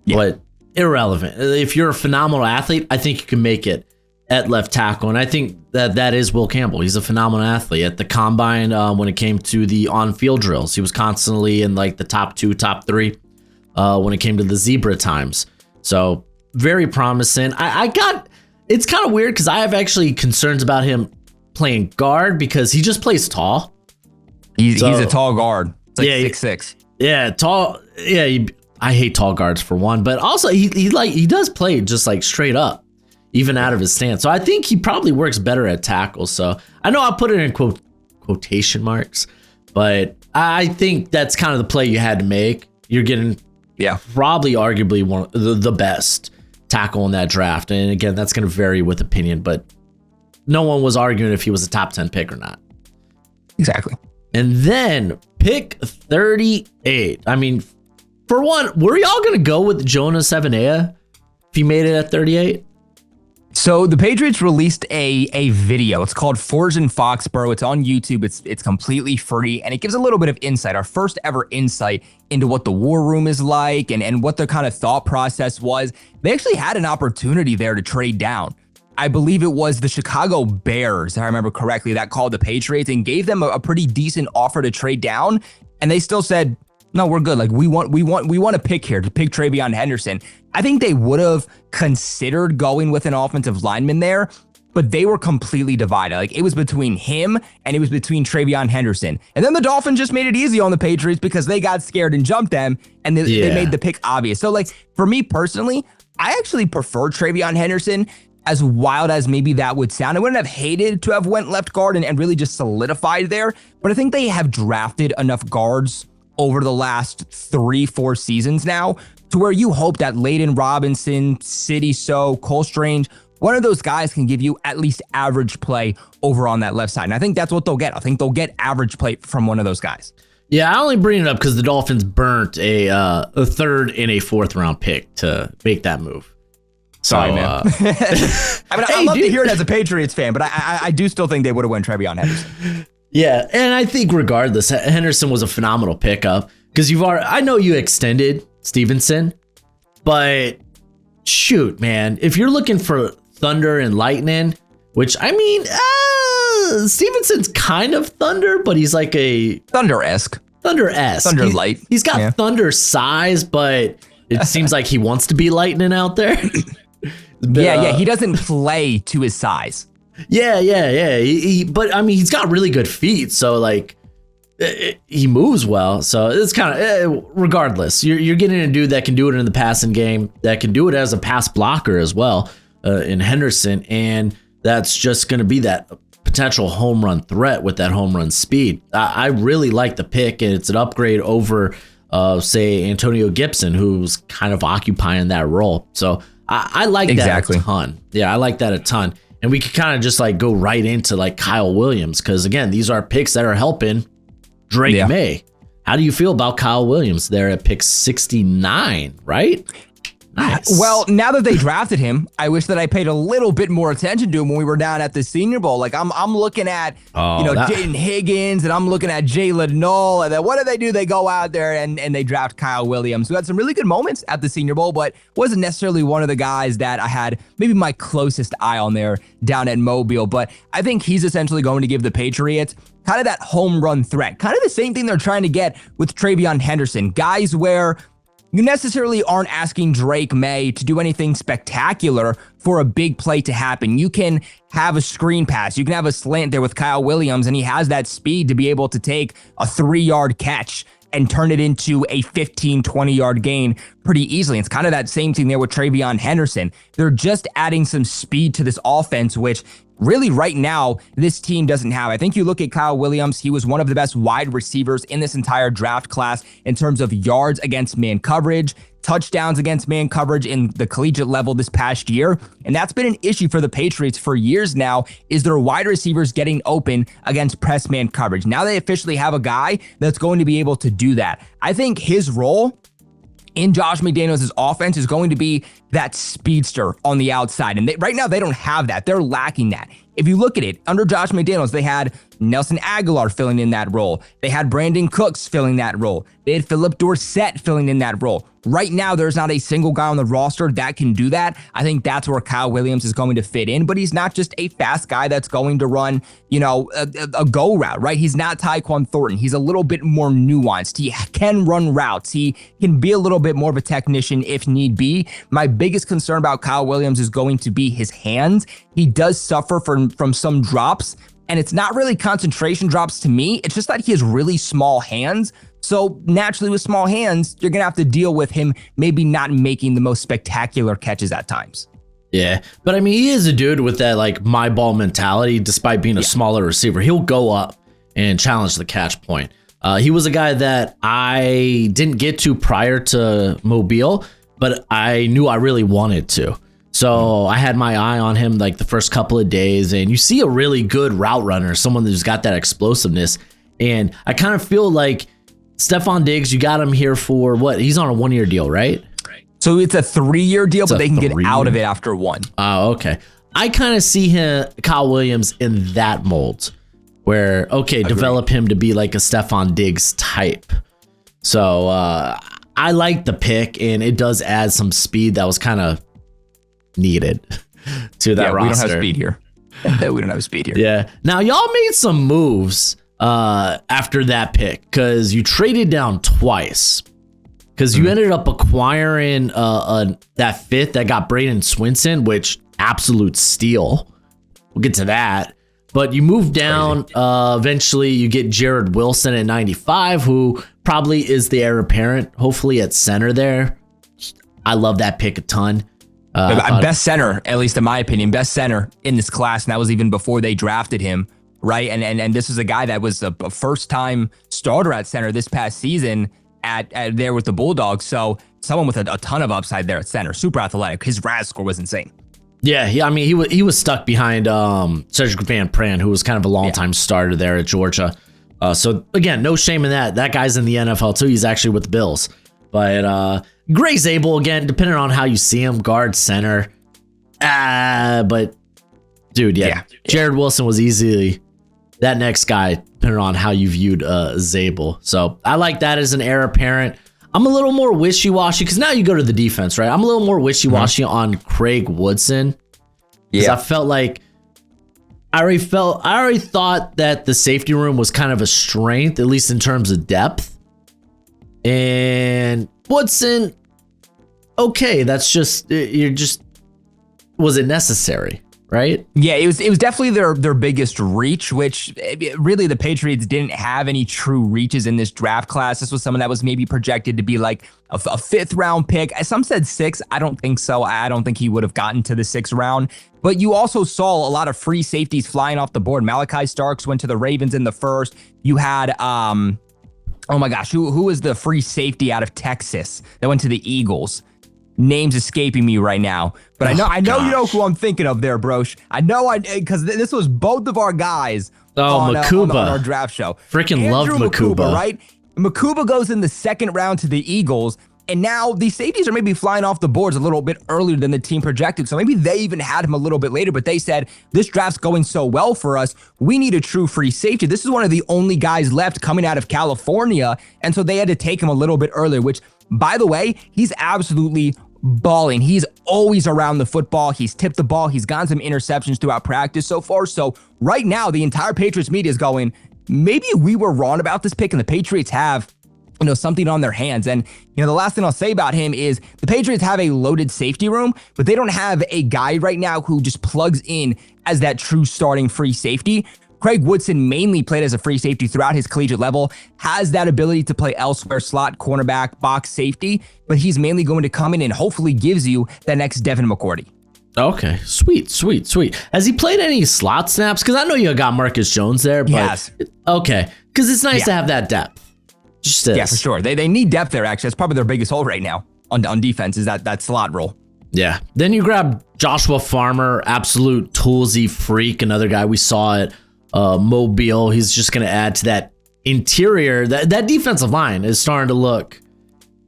Yeah. But irrelevant. If you're a phenomenal athlete, I think you can make it at left tackle. And I think that is Will Campbell. He's a phenomenal athlete. At the combine, when it came to the on-field drills, he was constantly in like the top 2, top 3 when it came to the zebra times. So very promising. It's kind of weird because I have actually concerns about him playing guard because he just plays tall. He's a tall guard. It's like 6'6". Yeah, tall. Yeah, I hate tall guards for one, but also he does play just like straight up, even out of his stance. So I think he probably works better at tackle. So I know I put it in quotation marks, but I think that's kind of the play you had to make. You're getting probably arguably one of the best tackle in that draft. And again, that's going to vary with opinion, but no one was arguing if he was a top 10 pick or not. Exactly. And then pick 38. I mean, for one, were y'all going to go with Jonah Sevenea if he made it at 38? So the Patriots released a video. It's called Forged in Foxborough. It's on YouTube. It's completely free, and it gives a little bit of insight, our first ever insight into what the war room is like and what their kind of thought process was. They actually had an opportunity there to trade down. I believe it was the Chicago Bears, if I remember correctly, that called the Patriots and gave them a pretty decent offer to trade down, and they still said, no, we're good. Like we want to pick here to pick TreVeyon Henderson. I think they would have considered going with an offensive lineman there, but they were completely divided. Like it was between him and it was between TreVeyon Henderson. And then the Dolphins just made it easy on the Patriots because they got scared and jumped them and they made the pick obvious. So like for me personally, I actually prefer TreVeyon Henderson. As wild as maybe that would sound, I wouldn't have hated to have went left guard and really just solidified there. But I think they have drafted enough guards over the last 3-4 seasons now to where you hope that Layden Robinson, City So, Cole Strange, one of those guys can give you at least average play over on that left side. And I think that's what they'll get. I think they'll get average play from one of those guys. Yeah, I only bring it up because the Dolphins burnt a third and a fourth round pick to make that move. Sorry, man. I mean, I'd love to hear it as a Patriots fan, but I do still think they would have won TreVeyon Henderson. Yeah, and I think regardless, Henderson was a phenomenal pickup because I know you extended Stevenson, but shoot, man, if you're looking for thunder and lightning, which I mean, Stevenson's kind of thunder, but he's like a Thunder-esque. Thunder light. He's got thunder size, but it seems like he wants to be lightning out there. But, he doesn't play to his size. Yeah. But I mean, he's got really good feet, so like he moves well. So it's kind of regardless. You're getting a dude that can do it in the passing game, that can do it as a pass blocker as well in Henderson, and that's just going to be that potential home run threat with that home run speed. I really like the pick, and it's an upgrade over, say, Antonio Gibson, who's kind of occupying that role. So I like that a ton. Yeah, I like that a ton. And we could kind of just like go right into like Kyle Williams, because again, these are picks that are helping Drake May. How do you feel about Kyle Williams there at pick 69, right? Nice. Well, now that they drafted him, I wish that I paid a little bit more attention to him when we were down at the Senior Bowl. Like I'm looking at Jaden Higgins, and I'm looking at Jalen Knoll, and then what do? They go out there and they draft Kyle Williams, who had some really good moments at the Senior Bowl, but wasn't necessarily one of the guys that I had maybe my closest eye on there down at Mobile. But I think he's essentially going to give the Patriots kind of that home run threat, kind of the same thing they're trying to get with TreVeyon Henderson. Guys where you necessarily aren't asking Drake May to do anything spectacular for a big play to happen. You can have a screen pass. You can have a slant there with Kyle Williams, and he has that speed to be able to take a 3-yard catch and turn it into a 15, 20-yard gain pretty easily. It's kind of that same thing there with Travion Henderson. They're just adding some speed to this offense, which really right now this team doesn't have. I think you look at Kyle Williams, he was one of the best wide receivers in this entire draft class in terms of yards against man coverage, touchdowns against man coverage in the collegiate level this past year. And that's been an issue for the Patriots for years now, is their wide receivers getting open against press man coverage. Now they officially have a guy that's going to be able to do that. I think his role in Josh McDaniels' offense is going to be that speedster on the outside. And right now they don't have that. They're lacking that. If you look at it, under Josh McDaniels, they had Nelson Aguilar filling in that role. They had Brandon Cooks filling that role. They had Philip Dorsett filling in that role. Right now, there's not a single guy on the roster that can do that. I think that's where Kyle Williams is going to fit in, but he's not just a fast guy that's going to run, a go route, right? He's not Tyquan Thornton. He's a little bit more nuanced. He can run routes. He can be a little bit more of a technician if need be. My biggest concern about Kyle Williams is going to be his hands. He does suffer from some drops, and it's not really concentration drops to me. It's just that he has really small hands. So naturally with small hands, you're going to have to deal with him maybe not making the most spectacular catches at times. Yeah, but I mean, he is a dude with that like my ball mentality, despite being a smaller receiver. He'll go up and challenge the catch point. He was a guy that I didn't get to prior to Mobile, but I knew I really wanted to. So I had my eye on him like the first couple of days, and you see a really good route runner, someone who's got that explosiveness. And I kind of feel like Stephon Diggs, you got him here for what? He's on a 1-year deal, right? So it's a 3-year deal, but they can get out of it after 1. Oh, okay. I kind of see Kyle Williams in that mold where, okay, develop him to be like a Stephon Diggs type. So I like the pick, and it does add some speed that was kind of needed to that roster. We don't have speed here. We don't have speed here. Yeah. Now, y'all made some moves after that pick because you traded down twice because you ended up acquiring that 5th that got Braden Swinson, which absolute steal. We'll get to that. But you move down. Eventually, you get Jared Wilson at 95, who probably is the heir apparent, hopefully at center there. I love that pick a ton. Best center, at least in my opinion, best center in this class. And that was even before they drafted him, right? And this is a guy that was a first-time starter at center this past season at there with the Bulldogs. So someone with a ton of upside there at center. Super athletic. His RAS score was insane. Yeah, he was stuck behind Cedric Van Pran, who was kind of a long-time starter there at Georgia. So, again, no shame in that. That guy's in the NFL, too. He's actually with the Bills. But Gray Zabel, again, depending on how you see him, guard, center. But, dude, Jared Wilson was easily that next guy, depending on how you viewed Zabel. So I like that as an heir apparent. I'm a little more wishy-washy because now you go to the defense, right? I'm a little more wishy-washy on Craig Woodson because I felt like I already thought that the safety room was kind of a strength, at least in terms of depth. And Woodson, okay, that's just was it necessary? Right? Yeah, it was definitely their biggest reach, which really the Patriots didn't have any true reaches in this draft class. This was someone that was maybe projected to be like a 5th round pick. Some said 6. I don't think so. I don't think he would have gotten to the 6th round. But you also saw a lot of free safeties flying off the board. Malachi Starks went to the Ravens in the 1st. You had oh my gosh, who was the free safety out of Texas that went to the Eagles? Name's escaping me right now, but I know you know who I'm thinking of there, Brosh. Because this was both of our guys on our draft show. Freaking loved Makuba, right? Makuba goes in the 2nd round to the Eagles, and now these safeties are maybe flying off the boards a little bit earlier than the team projected. So maybe they even had him a little bit later, but they said, this draft's going so well for us, we need a true free safety. This is one of the only guys left coming out of California, and so they had to take him a little bit earlier, which, by the way, he's absolutely balling. He's always around the football. He's tipped the ball. He's gotten some interceptions throughout practice so far. So right now, the entire Patriots media is going, maybe we were wrong about this pick, and the Patriots have something on their hands. And, the last thing I'll say about him is the Patriots have a loaded safety room, but they don't have a guy right now who just plugs in as that true starting free safety. Craig Woodson mainly played as a free safety throughout his collegiate level, has that ability to play elsewhere, slot, cornerback, box safety, but he's mainly going to come in and hopefully gives you that next Devin McCourty. Okay, sweet. Has he played any slot snaps? Because I know you got Marcus Jones there, but yes. Okay, because it's nice to have that depth. Just is. Yeah, for sure. They need depth there, actually. That's probably their biggest hole right now on defense is that slot role. Yeah. Then you grab Joshua Farmer, absolute toolsy freak, another guy we saw at Mobile. He's just going to add to that interior. That defensive line is starting to look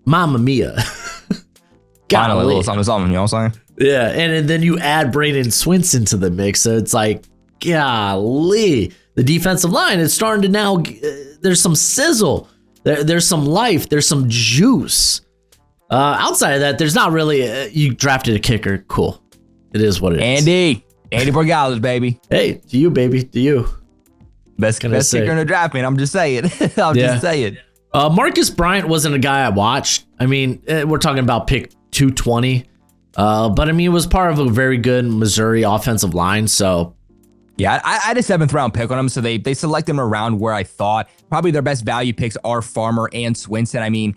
mamma mia. Finally, a little something, you know what I'm saying? Yeah, and then you add Braden Swinson to the mix, so it's like, golly. The defensive line is starting to now, there's some sizzle. There's some life. There's some juice. Outside of that, there's not really, you drafted a kicker. Cool. It is what it is. Andy Borgales, baby. Hey, to you, baby. To you. Best kicker in the draft, man. I'm just saying. Just saying. Marcus Bryant wasn't a guy I watched. I mean, we're talking about pick 220. But I mean, it was part of a very good Missouri offensive line. So, yeah, I had a 7th round pick on him. So they selected him around where I thought probably their best value picks are Farmer and Swinson. I mean,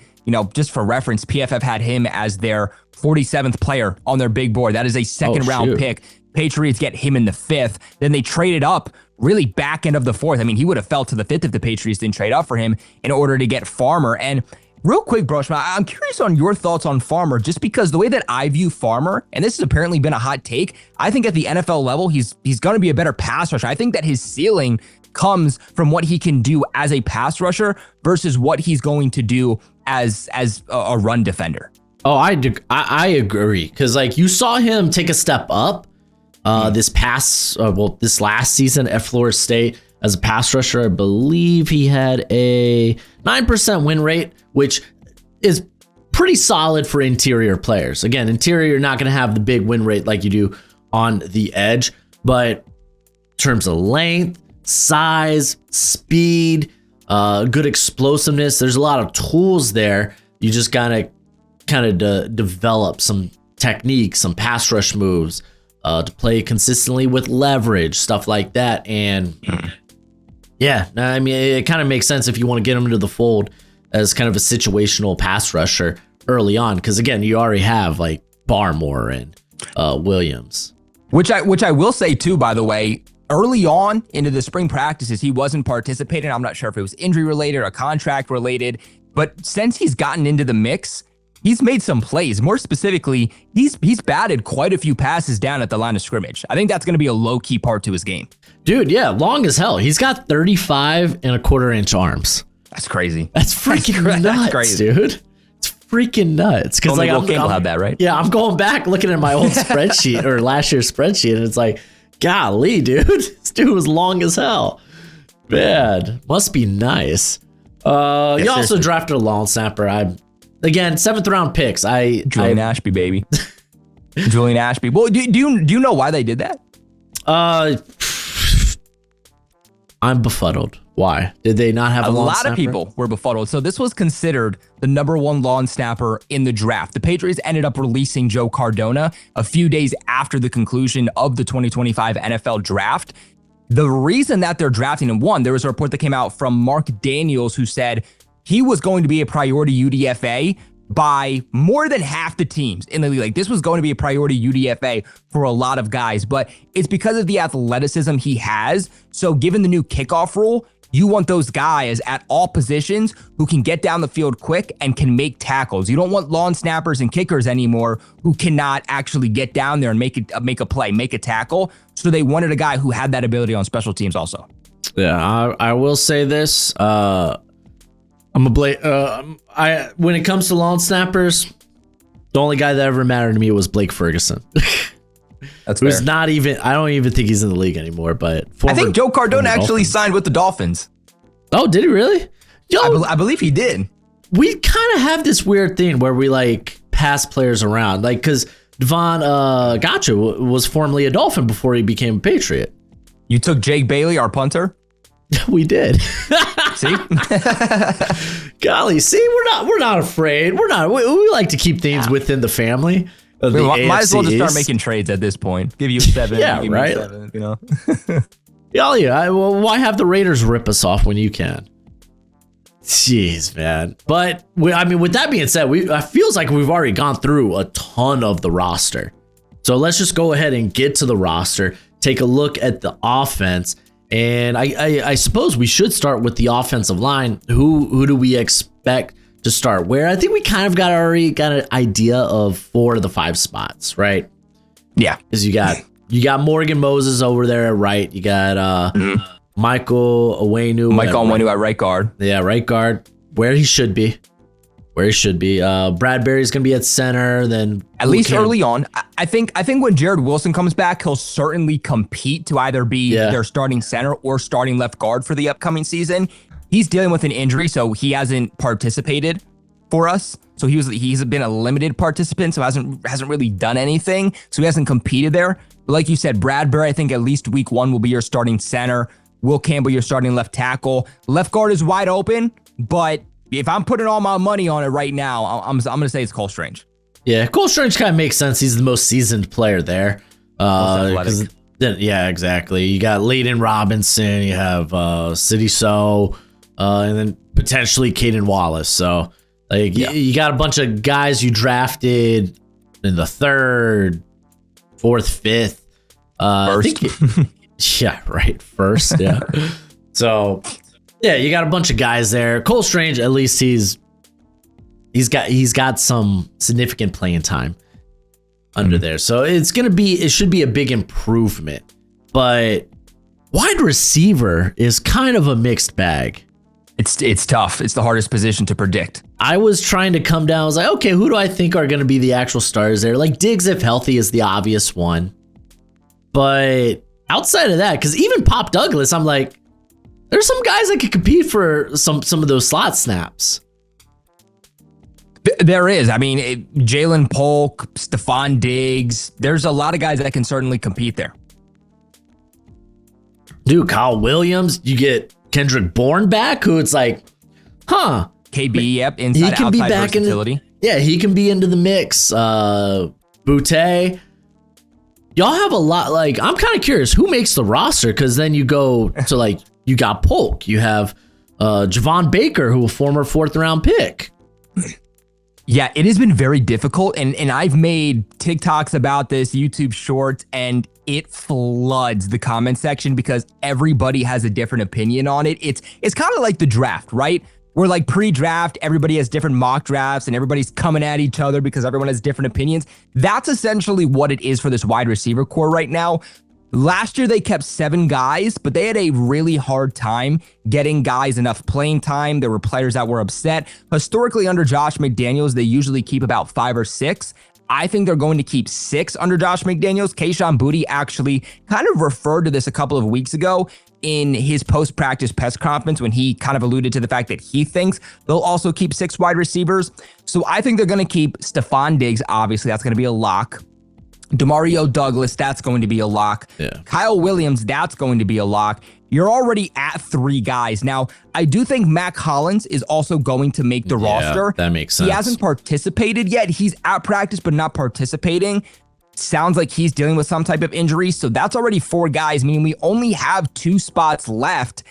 just for reference, PFF had him as their 47th player on their big board. That is a second round pick. Patriots get him in the 5th. Then they traded up really back end of the 4th. I mean, he would have fell to the 5th if the Patriots didn't trade up for him in order to get Farmer. And real quick, Broshmo, I'm curious on your thoughts on Farmer, just because the way that I view Farmer, and this has apparently been a hot take, I think at the NFL level, he's going to be a better pass rusher. I think that his ceiling comes from what he can do as a pass rusher versus what he's going to do as a run defender. Oh, I agree. Because like you saw him take a step up this last season at Florida State as a pass rusher. I believe he had a 9% win rate, which is pretty solid for interior players. Again, interior, you're not going to have the big win rate like you do on the edge, but in terms of length, size, speed, good explosiveness, there's a lot of tools there. You just gotta kind of develop some techniques, some pass rush moves to play consistently with leverage, stuff like that. And yeah, I mean, it kind of makes sense if you want to get him into the fold as kind of a situational pass rusher early on, because again, you already have like Barmore and Williams. Which I will say too, by the way, early on into the spring practices, he wasn't participating. I'm not sure if it was injury related or contract related, but since he's gotten into the mix, he's made some plays. More specifically, he's batted quite a few passes down at the line of scrimmage. I think that's going to be a low key part to his game. Dude, yeah, long as hell. He's got 35.25-inch arms. That's crazy. That's freaking nuts, crazy. Dude. It's freaking nuts. Because like Will Campbell had that, right? Yeah, I'm going back looking at my old spreadsheet or last year's spreadsheet, and it's like, golly, dude, this dude was long as hell. Man, must be nice. You also drafted a long snapper. Again, 7th round picks. Julian Ashby, baby. Julian Ashby. Well, do you know why they did that? I'm befuddled. Why? Did they not have a long snapper? A lot of people were befuddled. So this was considered the number 1 long snapper in the draft. The Patriots ended up releasing Joe Cardona a few days after the conclusion of the 2025 NFL draft. The reason that they're drafting him, one, there was a report that came out from Mark Daniels who said he was going to be a priority UDFA by more than half the teams in the league. Like, this was going to be a priority UDFA for a lot of guys, but it's because of the athleticism he has. So given the new kickoff rule, you want those guys at all positions who can get down the field quick and can make tackles. You don't want long snappers and kickers anymore who cannot actually get down there and make a play, make a tackle. So they wanted a guy who had that ability on special teams also. Yeah, I will say this. When it comes to long snappers, the only guy that ever mattered to me was Blake Ferguson. That's Who's not even, I don't even think he's in the league anymore, but I think Joe Cardona actually signed with the Dolphins. Oh, did he really? Yo, I believe he did. We kind of have this weird thing where we like pass players around, like because Devon Gotcha was formerly a Dolphin before he became a Patriot. You took Jake Bailey, our punter? We did. See? Golly, see, we're not afraid. We like to keep things within the family. We might as well just start making trades at this point. Give you 7. Yeah, give right. Me 7, you know. Yeah. Well, why have the Raiders rip us off when you can? Jeez, man. But with that being said, it feels like we've already gone through a ton of the roster. So let's just go ahead and get to the roster. Take a look at the offense. And I suppose we should start with the offensive line. Who do we expect to start? Where I think we kind of already got an idea of 4 of the 5 spots, right? Yeah. Because you got Morgan Moses over there at right. You got Michael Onwenu at right guard. Yeah, right guard, where he should be. Bradbury's going to be at center. Then at least early on, I think when Jared Wilson comes back, he'll certainly compete to either be their starting center or starting left guard for the upcoming season. He's dealing with an injury, so he hasn't participated for us. So he's been a limited participant, so hasn't really done anything. So he hasn't competed there. But like you said, Bradbury, I think at least week 1 will be your starting center. Will Campbell, your starting left tackle. Left guard is wide open, but if I'm putting all my money on it right now, I'm going to say it's Cole Strange. Yeah, Cole Strange kind of makes sense. He's the most seasoned player there. Yeah, exactly. You got Layden Robinson, you have City So, and then potentially Caden Wallace. So you got a bunch of guys you drafted in the 3rd, 4th, 5th. First. Yeah, right. First, yeah. So, yeah, you got a bunch of guys there. Cole Strange, at least he's got some significant playing time under there. So it should be a big improvement. But wide receiver is kind of a mixed bag. It's tough. It's the hardest position to predict. I was trying to come down. I was like, okay, who do I think are going to be the actual stars there? Like Diggs, if healthy, is the obvious one. But outside of that, because even Pop Douglas, I'm like, there's some guys that could compete for some of those slot snaps. There is. I mean, Jalen Polk, Stephon Diggs. There's a lot of guys that can certainly compete there. Dude, Kyle Williams, you get Kendrick Bourne back, who it's like, KB, yep, inside, he can outside be back versatility. He can be into the mix. Boutte. Y'all have a lot, like, I'm kind of curious who makes the roster, because then you go to, like, you got Polk, you have Javon Baker, who a former 4th round pick. Yeah, it has been very difficult, and I've made TikToks about this, YouTube shorts, and it floods the comment section because everybody has a different opinion on it. It's kind of like the draft, right? Where like pre-draft, everybody has different mock drafts and everybody's coming at each other because everyone has different opinions. That's essentially what it is for this wide receiver core right now. Last year, they kept 7 guys, but they had a really hard time getting guys enough playing time. There were players that were upset. Historically, under Josh McDaniels, they usually keep about 5 or 6. I think they're going to keep 6 under Josh McDaniels. Kayshon Boutte actually kind of referred to this a couple of weeks ago in his post-practice press conference when he kind of alluded to the fact that he thinks they'll also keep 6 wide receivers. So I think they're going to keep Stephon Diggs. Obviously, that's going to be a lock. Demario Douglas, that's going to be a lock. Yeah. Kyle Williams, that's going to be a lock. You're already at 3 guys. Now, I do think Mac Hollins is also going to make the roster. That makes sense. He hasn't participated yet. He's at practice, but not participating. Sounds like he's dealing with some type of injury. So that's already 4 guys, meaning we only have 2 spots left.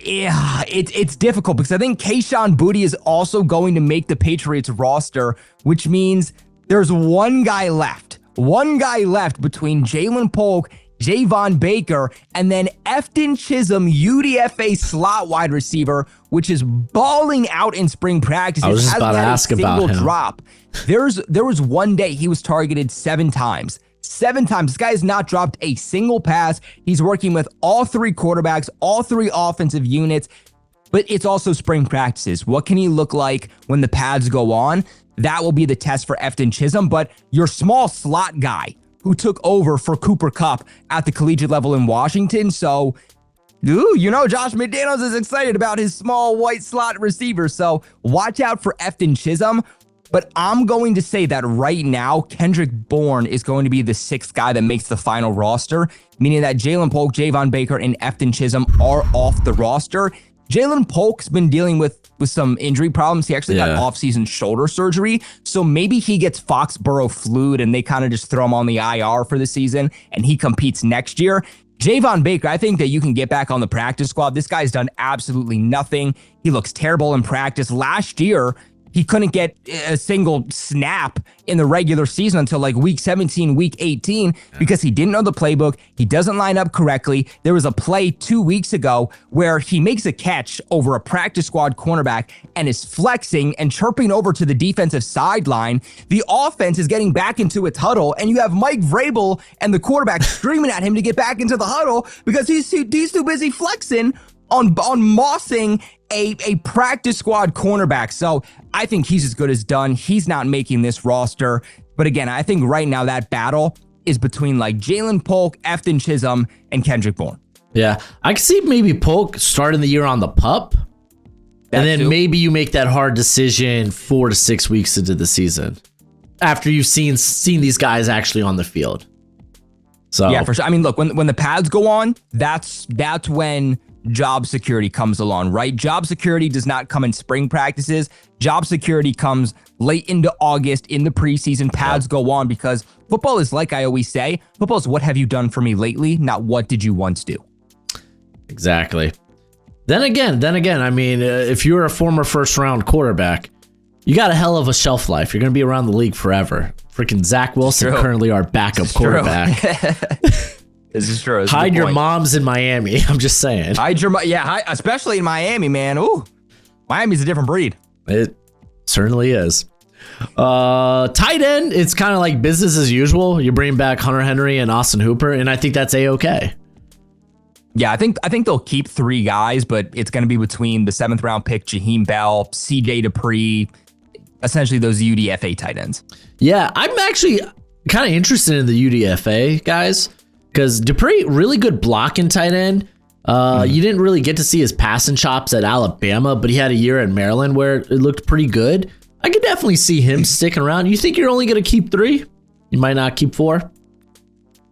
Yeah, it's difficult because I think Kayshon Boutte is also going to make the Patriots roster, which means there's 1 guy left. 1 guy left between Jalen Polk, Javon Baker, and then Efton Chisholm, UDFA slot wide receiver, which is balling out in spring practice. I was just about to ask about him. Drop. There was one day he was targeted 7 times. 7 times. This guy has not dropped a single pass. He's working with all 3 quarterbacks, all 3 offensive units, but it's also spring practices. What can he look like when the pads go on? That will be the test for Efton Chisholm, but your small slot guy who took over for Cooper Kupp at the collegiate level in Washington. So, Josh McDaniels is excited about his small white slot receiver. So watch out for Efton Chisholm. But I'm going to say that right now, Kendrick Bourne is going to be the sixth guy that makes the final roster, meaning that Jalen Polk, Javon Baker, and Efton Chisholm are off the roster. Jalen Polk's been dealing with some injury problems. He actually got off-season shoulder surgery, so maybe he gets Foxborough flued and they kind of just throw him on the IR for the season and he competes next year. Javon Baker, I think that you can get back on the practice squad. This guy's done absolutely nothing. He looks terrible in practice. Last year, he couldn't get a single snap in the regular season until like week 17, week 18, because he didn't know the playbook. He doesn't line up correctly. There was a play 2 weeks ago where he makes a catch over a practice squad cornerback and is flexing and chirping over to the defensive sideline. The offense is getting back into its huddle, and you have Mike Vrabel and the quarterback screaming at him to get back into the huddle because he's too busy flexing on mossing a practice squad cornerback. So I think he's as good as done. He's not making this roster. But again, I think right now that battle is between like Jalen Polk, Efton Chisholm, and Kendrick Bourne. Yeah, I can see maybe Polk starting the year on the pup. And then maybe you make that hard decision 4 to 6 weeks into the season after you've seen these guys actually on the field. So yeah, for sure. I mean, look, when the pads go on, that's when job security comes along, right? Job security does not come in spring practices. Job security comes late into August in the preseason. Pads go on because football is, like I always say, football is what have you done for me lately, not what did you once do. Exactly. Then again, I mean, if you're a former first round quarterback, you got a hell of a shelf life. You're going to be around the league forever. Freaking Zach Wilson, currently our backup quarterback. This is true. Hide your moms in Miami. I'm just saying. Especially in Miami, man. Ooh, Miami's a different breed. It certainly is. Tight end, it's kind of like business as usual. You bring back Hunter Henry and Austin Hooper, and I think that's A-okay. Yeah, I think they'll keep 3 guys, but it's going to be between the 7th round pick, Jaheim Bell, CJ Dupree, essentially those UDFA tight ends. Yeah, I'm actually kind of interested in the UDFA guys because Dupree, really good blocking tight end. You didn't really get to see his passing chops at Alabama, but he had a year at Maryland where it looked pretty good. I could definitely see him sticking around. You think you're only going to keep 3? You might not keep 4?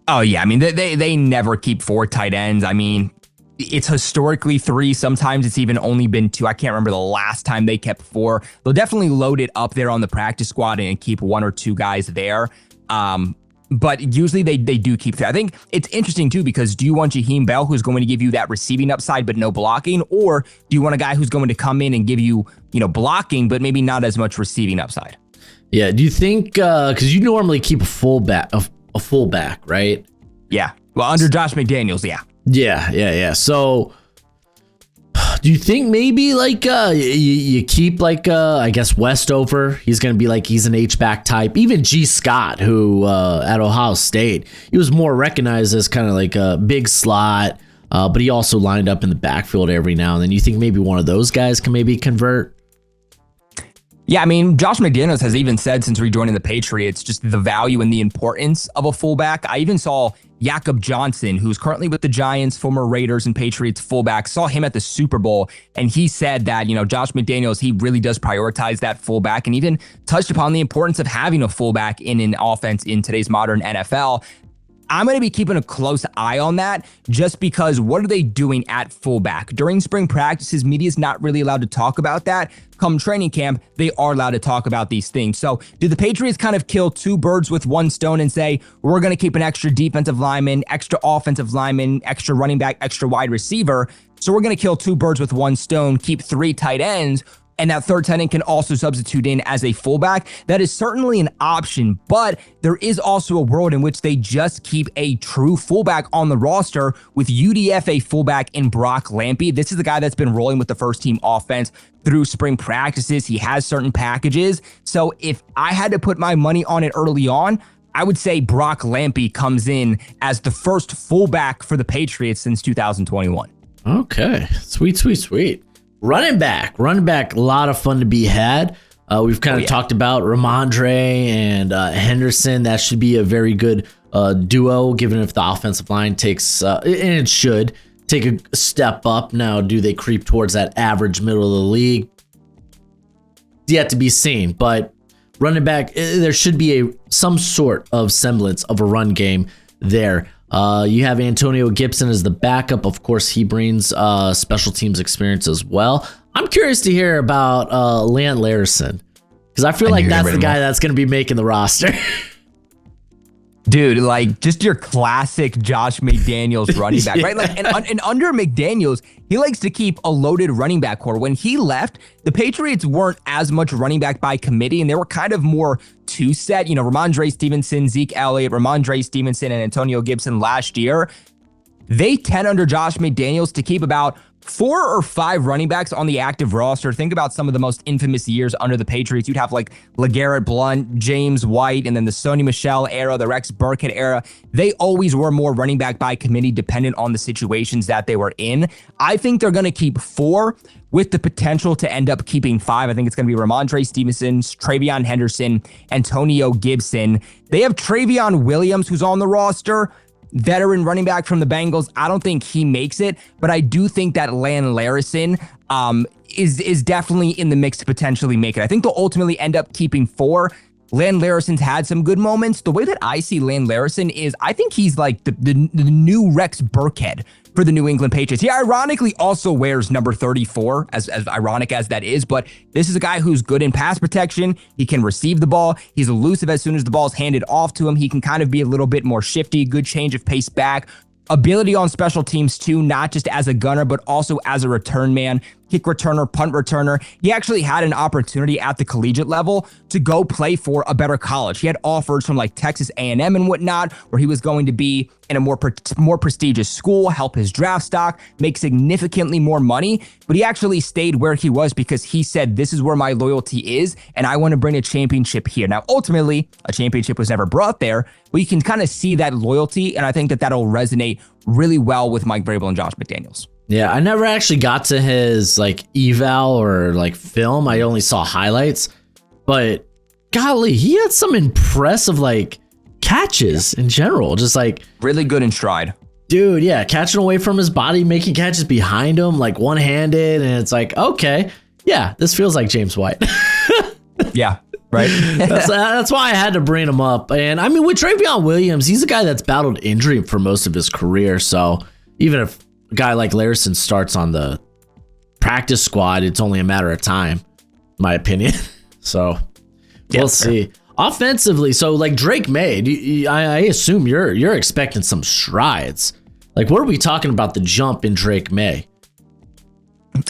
Oh, yeah. I mean, they never keep 4 tight ends. I mean, it's historically 3. Sometimes it's even only been 2. I can't remember the last time they kept 4. They'll definitely load it up there on the practice squad and keep 1 or 2 guys there. But usually they do keep 3. I think it's interesting, too, because do you want Jaheim Bell, who's going to give you that receiving upside but no blocking? Or do you want a guy who's going to come in and give you, blocking but maybe not as much receiving upside? Yeah. Do you think, because you normally keep a fullback, right? Yeah. Well, under Josh McDaniels, yeah. Yeah. So do you think maybe you keep I guess Westover? He's going to be he's an H-back type. Even G. Scott, who at Ohio State, he was more recognized as kind of like a big slot, but he also lined up in the backfield every now and then. You think maybe one of those guys can maybe convert? Yeah, I mean, Josh McDaniels has even said since rejoining the Patriots, just the value and the importance of a fullback. I even saw Jakob Johnson, who's currently with the Giants, former Raiders and Patriots fullback, saw him at the Super Bowl, and he said that, Josh McDaniels, he really does prioritize that fullback and even touched upon the importance of having a fullback in an offense in today's modern NFL. I'm going to be keeping a close eye on that just because what are they doing at fullback? During spring practices, media is not really allowed to talk about that. Come training camp, they are allowed to talk about these things. So do the Patriots kind of kill 2 birds with 1 stone and say, we're going to keep an extra defensive lineman, extra offensive lineman, extra running back, extra wide receiver. So we're going to kill 2 birds with 1 stone, keep 3 tight ends, and that third tight end can also substitute in as a fullback. That is certainly an option, but there is also a world in which they just keep a true fullback on the roster with UDFA fullback in Brock Lampy. This is the guy that's been rolling with the first team offense through spring practices. He has certain packages. So if I had to put my money on it early on, I would say Brock Lampy comes in as the first fullback for the Patriots since 2021. Okay, sweet. Running back, a lot of fun to be had. We've kind of talked about Ramondre and Henderson. That should be a very good duo, given if the offensive line takes, and it should take a step up. Now, do they creep towards that average middle of the league? Yet to be seen. But running back, there should be some sort of semblance of a run game there. You have Antonio Gibson as the backup. Of course, he brings special teams experience as well. I'm curious to hear about Lant Larison, because I feel like that's the guy that's going to be making the roster. Dude, like just your classic Josh McDaniels running back, right? Like, and under McDaniels, he likes to keep a loaded running back core. When he left, the Patriots weren't as much running back by committee, and they were kind of more two-set. You know, Ramondre Stevenson, Zeke Elliott, Ramondre Stevenson, and Antonio Gibson last year. They tend under Josh McDaniels to keep about 4 or 5 running backs on the active roster. Think about some of the most infamous years under the Patriots. You'd have like LeGarrette Blount, James White, and then the Sony Michel era, the Rex Burkhead era. They always were more running back by committee dependent on the situations that they were in. I think they're going to keep 4 with the potential to end up keeping 5. I think it's going to be Ramondre Stevenson, Travion Henderson, Antonio Gibson. They have Travion Williams, who's on the roster. Veteran running back from the Bengals. I don't think he makes it, but I do think that Lant Larison is definitely in the mix to potentially make it. I think they'll ultimately end up keeping 4. Lant Larison's had some good moments. The way that I see Lant Larison is I think he's like the new Rex Burkhead for the New England Patriots. He ironically also wears number 34, as ironic as that is, but this is a guy who's good in pass protection. He can receive the ball. He's elusive as soon as the ball's handed off to him. He can kind of be a little bit more shifty, good change of pace back. Ability on special teams too, not just as a gunner, but also as a return man, kick returner, punt returner. He actually had an opportunity at the collegiate level to go play for a better college. He had offers from like Texas A&M and whatnot, where he was going to be in a more prestigious school, help his draft stock, make significantly more money. But he actually stayed where he was because he said, this is where my loyalty is, and I want to bring a championship here. Now, ultimately, a championship was never brought there, but you can kind of see that loyalty, and I think that that'll resonate really well with Mike Vrabel and Josh McDaniels. Yeah, I never actually got to his like eval or like film. I only saw highlights, but golly, he had some impressive like catches in general. Just like really good in stride. Dude, yeah, catching away from his body, making catches behind him, like one-handed, and it's like, okay, yeah, this feels like James White. Yeah, right. that's why I had to bring him up. And I mean, with Travion Williams, he's a guy that's battled injury for most of his career. So even if a guy like Larison starts on the practice squad, it's only a matter of time, in my opinion. So we'll see. Offensively, so like Drake May, I assume you're expecting some strides. Like, what are we talking about the jump in Drake May?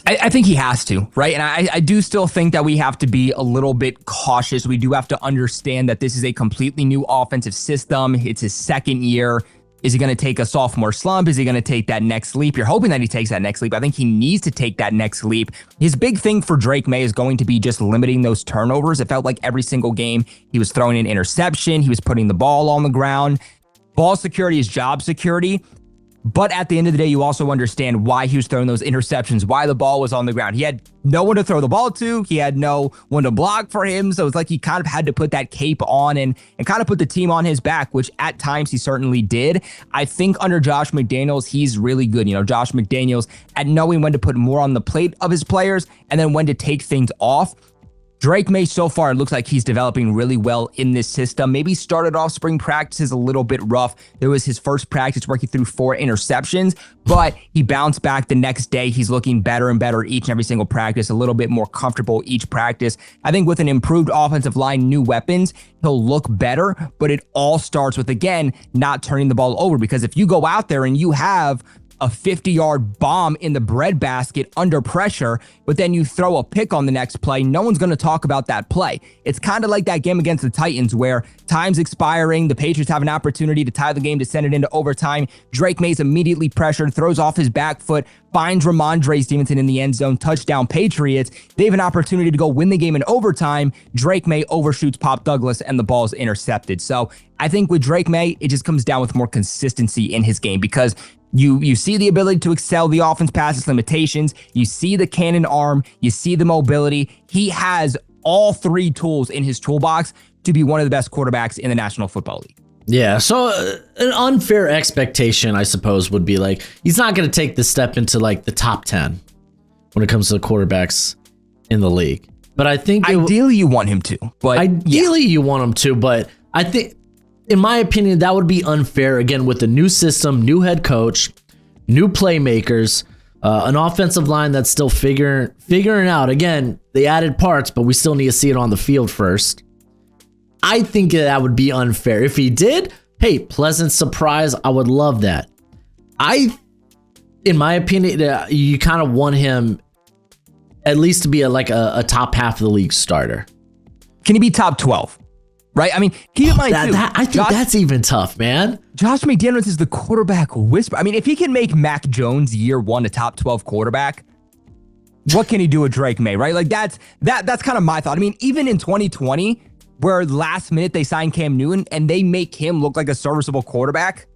I think he has to, right? And I do still think that we have to be a little bit cautious. We do have to understand that this is a completely new offensive system. It's his second year. Is he going to take a sophomore slump? Is he going to take that next leap? You're hoping that he takes that next leap. I think he needs to take that next leap. His big thing for Drake May is going to be just limiting those turnovers. It felt like every single game he was throwing an interception. He was putting the ball on the ground. Ball security is job security. But at the end of the day, you also understand why he was throwing those interceptions, why the ball was on the ground. He had no one to throw the ball to. He had no one to block for him. So it's like he kind of had to put that cape on and kind of put the team on his back, which at times he certainly did. I think under Josh McDaniels, he's really good. You know, Josh McDaniels at knowing when to put more on the plate of his players and then when to take things off. Drake May, so far, it looks like he's developing really well in this system. Maybe started off spring practices a little bit rough. There was his first practice where he threw 4 interceptions, but he bounced back the next day. He's looking better and better each and every single practice, a little bit more comfortable each practice. I think with an improved offensive line, new weapons, he'll look better, but it all starts with, again, not turning the ball over, because if you go out there and you have a 50-yard bomb in the breadbasket under pressure, but then you throw a pick on the next play, no one's going to talk about that play. It's kind of like that game against the Titans where time's expiring, the Patriots have an opportunity to tie the game, to send it into overtime. Drake May's immediately pressured, throws off his back foot, finds Ramondre Stevenson in the end zone, touchdown Patriots. They have an opportunity to go win the game in overtime. Drake May overshoots Pop Douglas and the ball's intercepted. So I think with Drake May, it just comes down with more consistency in his game, because you see the ability to excel the offense past its limitations. You see the cannon arm. You see the mobility. He has all 3 tools in his toolbox to be one of the best quarterbacks in the National Football League. Yeah, so an unfair expectation, I suppose, would be like he's not going to take the step into like the top 10 when it comes to the quarterbacks in the league. But I think ideally you want him to. But you want him to. But I think, in my opinion, that would be unfair. Again, with the new system, new head coach, new playmakers, an offensive line that's still figuring out. Again, they added parts, but we still need to see it on the field first. I think that would be unfair. If he did, hey, pleasant surprise. I would love that. In my opinion, you kind of want him at least to be a top half of the league starter. Can he be top 12? Right? I mean, keep in mind, I think that's even tough, man. Josh McDaniels is the quarterback whisperer. I mean, if he can make Mac Jones year one a top 12 quarterback, what can he do with Drake May, right? Like that's kind of my thought. I mean, even in 2020, where last minute they signed Cam Newton and they make him look like a serviceable quarterback,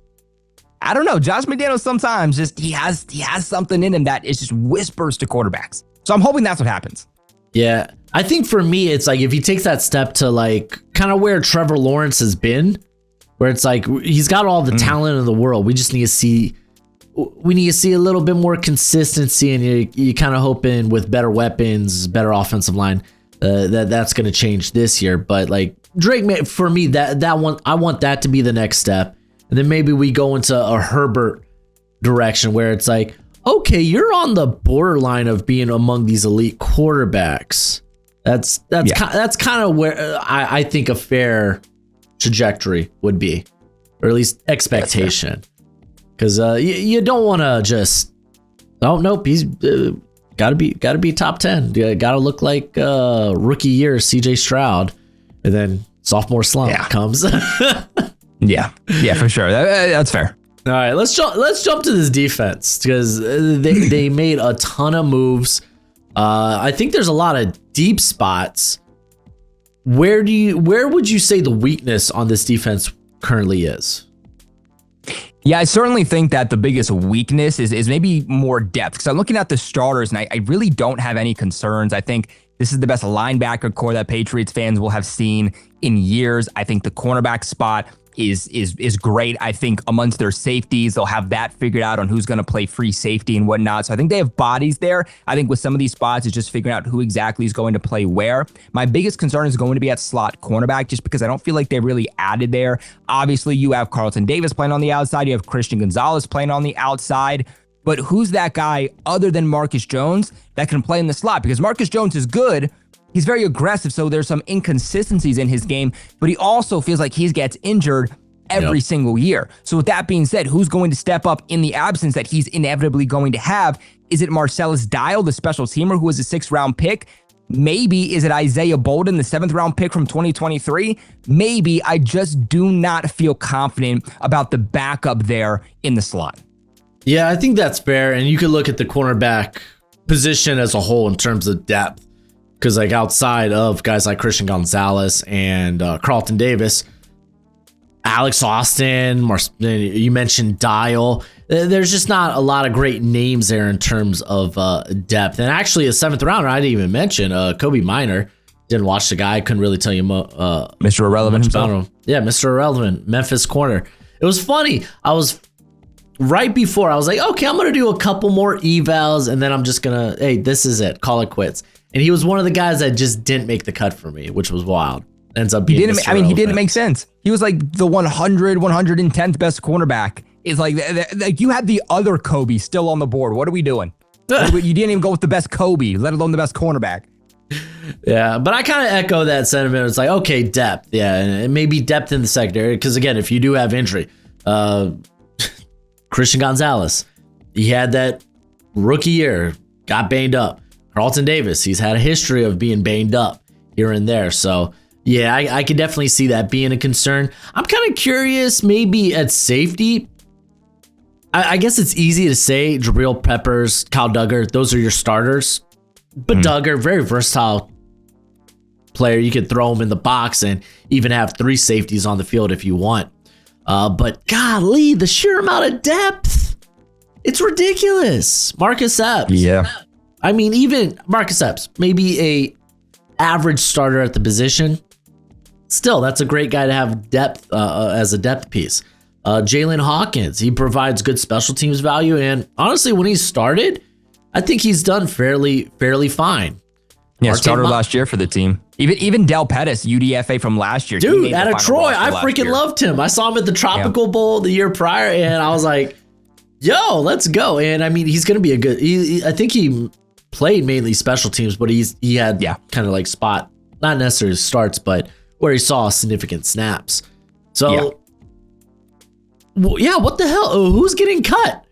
I don't know. Josh McDaniels sometimes just he has something in him that is just whispers to quarterbacks. So I'm hoping that's what happens. Yeah. I think for me, it's like if he takes that step to like kind of where Trevor Lawrence has been, where it's like he's got all the talent in the world. We just need to see a little bit more consistency, and you kind of hoping with better weapons, better offensive line, that's going to change this year. But like Drake, for me, that one, I want that to be the next step, and then maybe we go into a Herbert direction where it's like, okay, you're on the borderline of being among these elite quarterbacks. That's kind of where I think a fair trajectory would be, or at least expectation. Because you don't want to just, nope, he's got to be top 10. Got to look like rookie year CJ Stroud, and then sophomore slump comes. yeah, for sure. That's fair. All right, let's jump to this defense because they made a ton of moves. I think there's a lot of deep spots. Where would you say the weakness on this defense currently is? Yeah, I certainly think that the biggest weakness is maybe more depth, because I'm looking at the starters and I really don't have any concerns. I think this is the best linebacker core that Patriots fans will have seen in years. I think the cornerback spot is great. I think amongst their safeties, they'll have that figured out on who's going to play free safety and whatnot. So I think they have bodies there. I think with some of these spots, it's just figuring out who exactly is going to play where. My biggest concern is going to be at slot cornerback, just because I don't feel like they really added there. Obviously, you have Carlton Davis playing on the outside. You have Christian Gonzalez playing on the outside. But who's that guy other than Marcus Jones that can play in the slot? Because Marcus Jones is good. He's very aggressive, so there's some inconsistencies in his game, but he also feels like he gets injured every single year. So with that being said, who's going to step up in the absence that he's inevitably going to have? Is it Marcellus Dial, the special teamer who was a 6th-round pick? Maybe. Is it Isaiah Bolden, the 7th-round pick from 2023? Maybe. I just do not feel confident about the backup there in the slot. Yeah, I think that's fair, and you could look at the cornerback position as a whole in terms of depth. Because like outside of guys like Christian Gonzalez and Carlton Davis, Alex Austin, you mentioned Dial, there's just not a lot of great names there in terms of depth. And actually a 7th rounder, I didn't even mention Kobe Minor. Didn't watch the guy, couldn't really tell you Mr. Irrelevant himself. Him. Yeah, Mr. Irrelevant, Memphis corner. It was funny. I was right before, I was like, okay, I'm going to do a couple more evals, and then I'm just going to, hey, this is it, call it quits. And he was one of the guys that just didn't make the cut for me, which was wild. Ends up being he didn't make sense. He was like the 110th best cornerback. It's like you had the other Kobe still on the board. What are we doing? You didn't even go with the best Kobe, let alone the best cornerback. Yeah, but I kind of echo that sentiment. It's like, okay, depth. Yeah, and maybe depth in the secondary. Because again, if you do have injury, Christian Gonzalez, he had that rookie year, got banged up. Carlton Davis, he's had a history of being banged up here and there. So, yeah, I could definitely see that being a concern. I'm kind of curious, maybe at safety. I guess it's easy to say Jabril Peppers, Kyle Duggar, those are your starters. But Duggar, very versatile player. You could throw him in the box and even have 3 safeties on the field if you want. But golly, the sheer amount of depth, it's ridiculous. Marcus Epps. Yeah. I mean, even Marcus Epps, maybe a average starter at the position. Still, that's a great guy to have depth as a depth piece. Jalen Hawkins, he provides good special teams value. And honestly, when he started, I think he's done fairly fine. Yeah, starter last year for the team. Even Del Pettis, UDFA from last year. Dude, out of Troy, I freaking loved him. I saw him at the Tropical Bowl the year prior, and I was like, yo, let's go. And I mean, he's going to be a good, I think he played mainly special teams, but he had kind of like spot, not necessarily starts, but where he saw significant snaps. So, what the hell? Who's getting cut?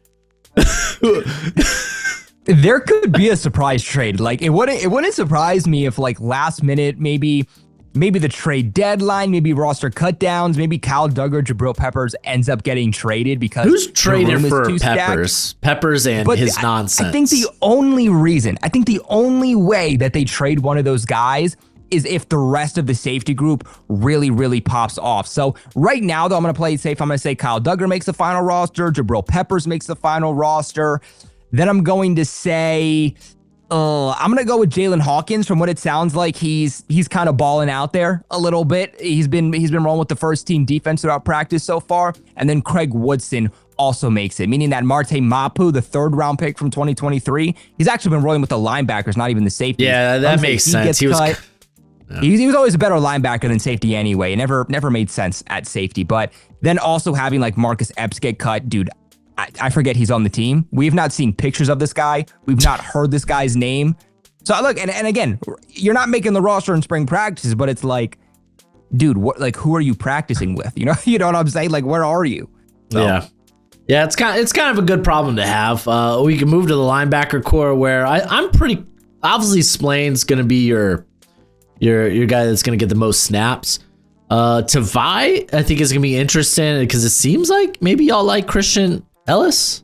There could be a surprise trade. Like it wouldn't surprise me if like last minute, maybe the trade deadline, maybe roster cut downs, maybe Kyle Duggar, Jabril Peppers ends up getting traded because who's traded for Peppers? Peppers and his nonsense. I think the only way that they trade one of those guys is if the rest of the safety group really, really pops off. So right now, though, I'm going to play it safe. I'm going to say Kyle Duggar makes the final roster. Jabril Peppers makes the final roster. Then I'm going to say, I'm going to go with Jalen Hawkins. From what it sounds like, he's kind of balling out there a little bit. He's been rolling with the first team defense throughout practice so far. And then Craig Woodson also makes it, meaning that Marte Mapu, the 3rd round pick from 2023, he's actually been rolling with the linebackers, not even the safety. Yeah, that makes sense. He was always a better linebacker than safety anyway. Never made sense at safety. But then also having like Marcus Epps get cut, dude, I forget he's on the team. We have not seen pictures of this guy. We've not heard this guy's name. So look, and again, you're not making the roster in spring practices, but it's like, dude, who are you practicing with? You know what I'm saying? Like, where are you? So. Yeah. It's kind of a good problem to have. We can move to the linebacker core where I'm pretty obviously Splain's going to be your guy that's going to get the most snaps. Tavai, I think is going to be interesting because it seems like maybe y'all like Christian Ellis.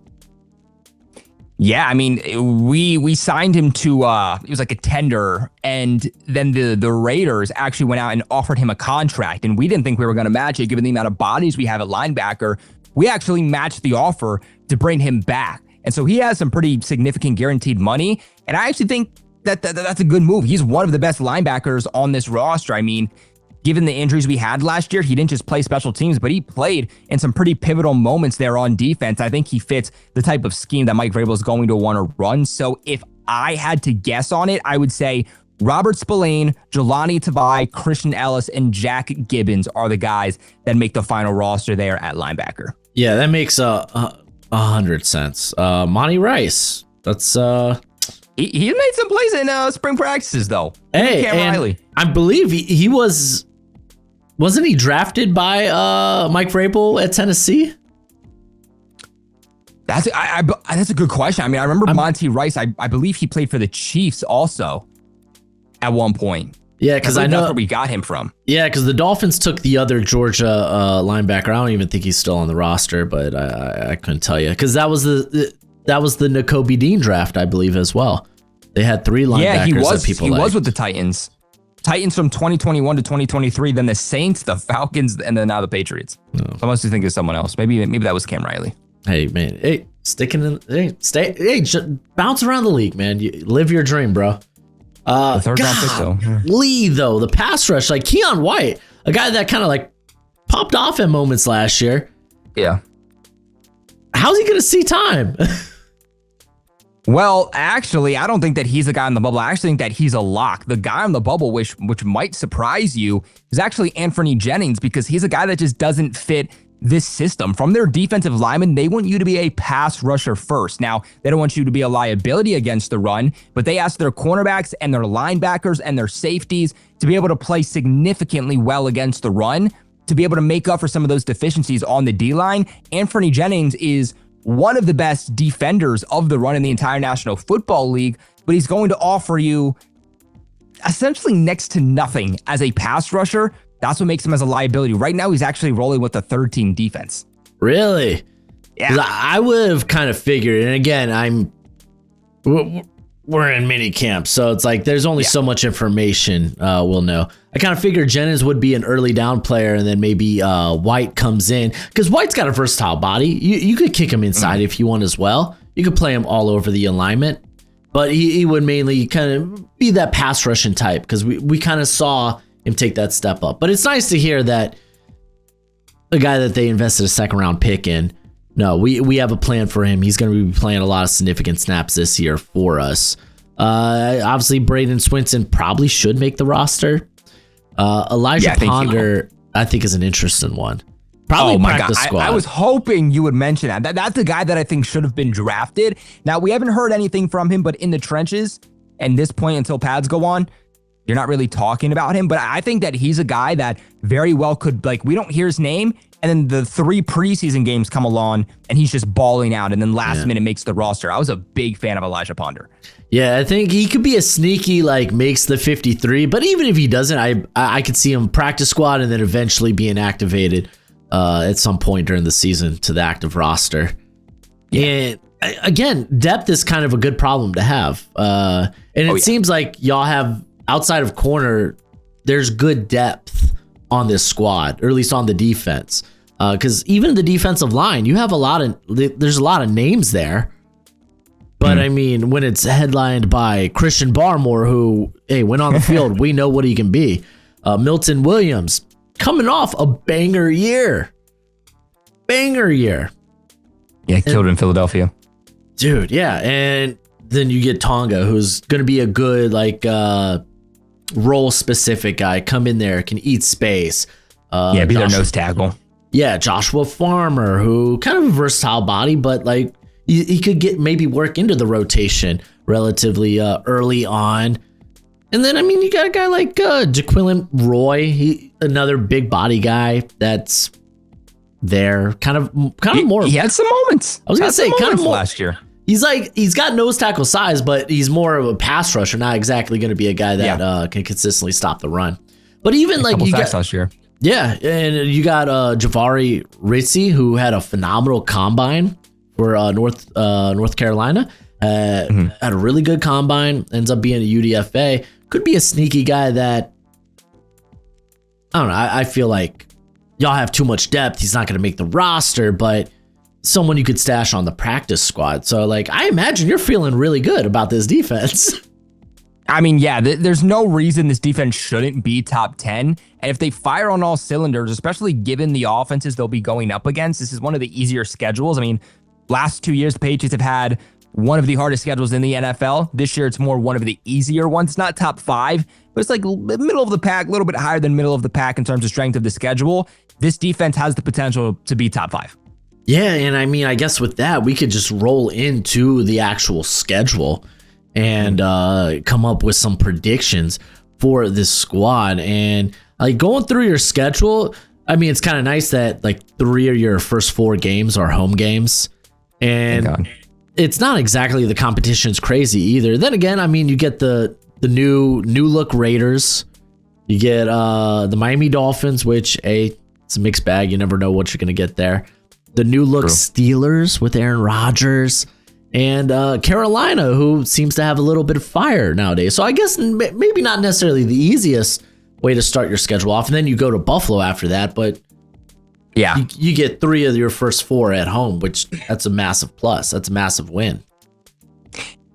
Yeah, I mean, we signed him to it was like a tender, and then the Raiders actually went out and offered him a contract, and we didn't think we were going to match it given the amount of bodies we have at linebacker. We actually matched the offer to bring him back, and so he has some pretty significant guaranteed money, and I actually think that's a good move. He's one of the best linebackers on this roster. I mean, given the injuries we had last year, he didn't just play special teams, but he played in some pretty pivotal moments there on defense. I think he fits the type of scheme that Mike Vrabel is going to want to run. So if I had to guess on it, I would say Robert Spillane, Jelani Tavai, Christian Ellis, and Jack Gibbons are the guys that make the final roster there at linebacker. Yeah, that makes 100 cents. Monty Rice, that's... He made some plays in spring practices, though. Hey, and I believe he wasn't he drafted by Mike Vrabel at Tennessee? That's a good question. I mean, I remember Monty Rice. I believe he played for the Chiefs also at one point. Yeah, because I know that's where we got him from. Yeah, because the Dolphins took the other Georgia linebacker. I don't even think he's still on the roster, but I couldn't tell you because that was the Nakobe Dean draft, I believe, as well. They had 3 linebackers. Yeah, he was with the Titans. Titans from 2021 to 2023, then the Saints, the Falcons, and then now the Patriots. So I must think it's someone else. Maybe that was Cam Riley. Hey man, bounce around the league, man. You live your dream, bro. The 3rd round pick though. Lee though, the pass rush, like Keon White, a guy that kind of like popped off at moments last year. Yeah. How's he gonna see time? Well, actually, I don't think that he's a guy on the bubble. I actually think that he's a lock. The guy on the bubble, which might surprise you, is actually Anthony Jennings because he's a guy that just doesn't fit this system. From their defensive linemen, they want you to be a pass rusher first. Now, they don't want you to be a liability against the run, but they ask their cornerbacks and their linebackers and their safeties to be able to play significantly well against the run, to be able to make up for some of those deficiencies on the D-line. Anthony Jennings is one of the best defenders of the run in the entire National Football League, but he's going to offer you essentially next to nothing as a pass rusher. That's what makes him as a liability. Right now, he's actually rolling with the 3rd team defense. Really? Yeah. I would have kind of figured, and again, we're in mini camp, so it's like there's only so much information we'll know. I kind of figured Jennings would be an early down player, and then maybe White comes in because White's got a versatile body. You could kick him inside if you want as well. You could play him all over the alignment, but he would mainly kind of be that pass rushing type because we kind of saw him take that step up. But it's nice to hear that the guy that they invested a 2nd round pick in. No, we have a plan for him. He's going to be playing a lot of significant snaps this year for us. Obviously, Braden Swinson probably should make the roster. Elijah Ponder, I think, is an interesting one. Probably practice squad. I was hoping you would mention that. That's the guy that I think should have been drafted. Now, we haven't heard anything from him, but in the trenches, and this point until pads go on, you're not really talking about him. But I think that he's a guy that very well could, like, we don't hear his name, and then the 3 preseason games come along, and he's just balling out, and then last minute makes the roster. I was a big fan of Elijah Ponder. Yeah, I think he could be a sneaky, like, makes the 53. But even if he doesn't, I could see him practice squad and then eventually being activated at some point during the season to the active roster. And again, depth is kind of a good problem to have. And it seems like y'all have, outside of corner, there's good depth on this squad, or at least on the defense. Because even the defensive line, you have there's a lot of names there. But I mean, when it's headlined by Christian Barmore, who, hey, when on the field, we know what he can be. Milton Williams, coming off a banger year. Yeah, killed in Philadelphia. Dude, yeah. And then you get Tonga, who's going to be a good, like, role-specific guy. Come in there, can eat space. Be their nose tackle. Yeah, Joshua Farmer, who kind of a versatile body, but, like, he could maybe work into the rotation relatively early on. And then, I mean, you got a guy like Jaquilin Roy, another big body guy that's there, kind of more. He had some moments. I was gonna say kind of more last year. He's got nose tackle size, but he's more of a pass rusher, not exactly going to be a guy that can consistently stop the run. But even like you got last year. Yeah, and you got Javari Ritzy, who had a phenomenal combine for North Carolina. Had a really good combine, ends up being a UDFA. Could be a sneaky guy that, I don't know, I feel like y'all have too much depth. He's not going to make the roster, but someone you could stash on the practice squad. So, like, I imagine you're feeling really good about this defense. I mean, yeah, there's no reason this defense shouldn't be top 10. And if they fire on all cylinders, especially given the offenses they'll be going up against, this is one of the easier schedules. I mean, last 2 years, the Patriots have had one of the hardest schedules in the NFL. This year, it's more one of the easier ones. It's not top 5, but it's like middle of the pack, a little bit higher than middle of the pack in terms of strength of the schedule. This defense has the potential to be top 5. Yeah, and I mean, I guess with that, we could just roll into the actual schedule and come up with some predictions for this squad. And like going through your schedule, I mean, it's kind of nice that like 3 of your first 4 games are home games. And it's not exactly the competition's crazy either. Then again, I mean, you get the new look Raiders. You get the Miami Dolphins, which it's a mixed bag. You never know what you're going to get there. The new look Steelers with Aaron Rodgers, and Carolina, who seems to have a little bit of fire nowadays. So I guess maybe not necessarily the easiest way to start your schedule off. And then you go to Buffalo after that. But yeah, you get 3 of your first 4 at home, which that's a massive plus. That's a massive win.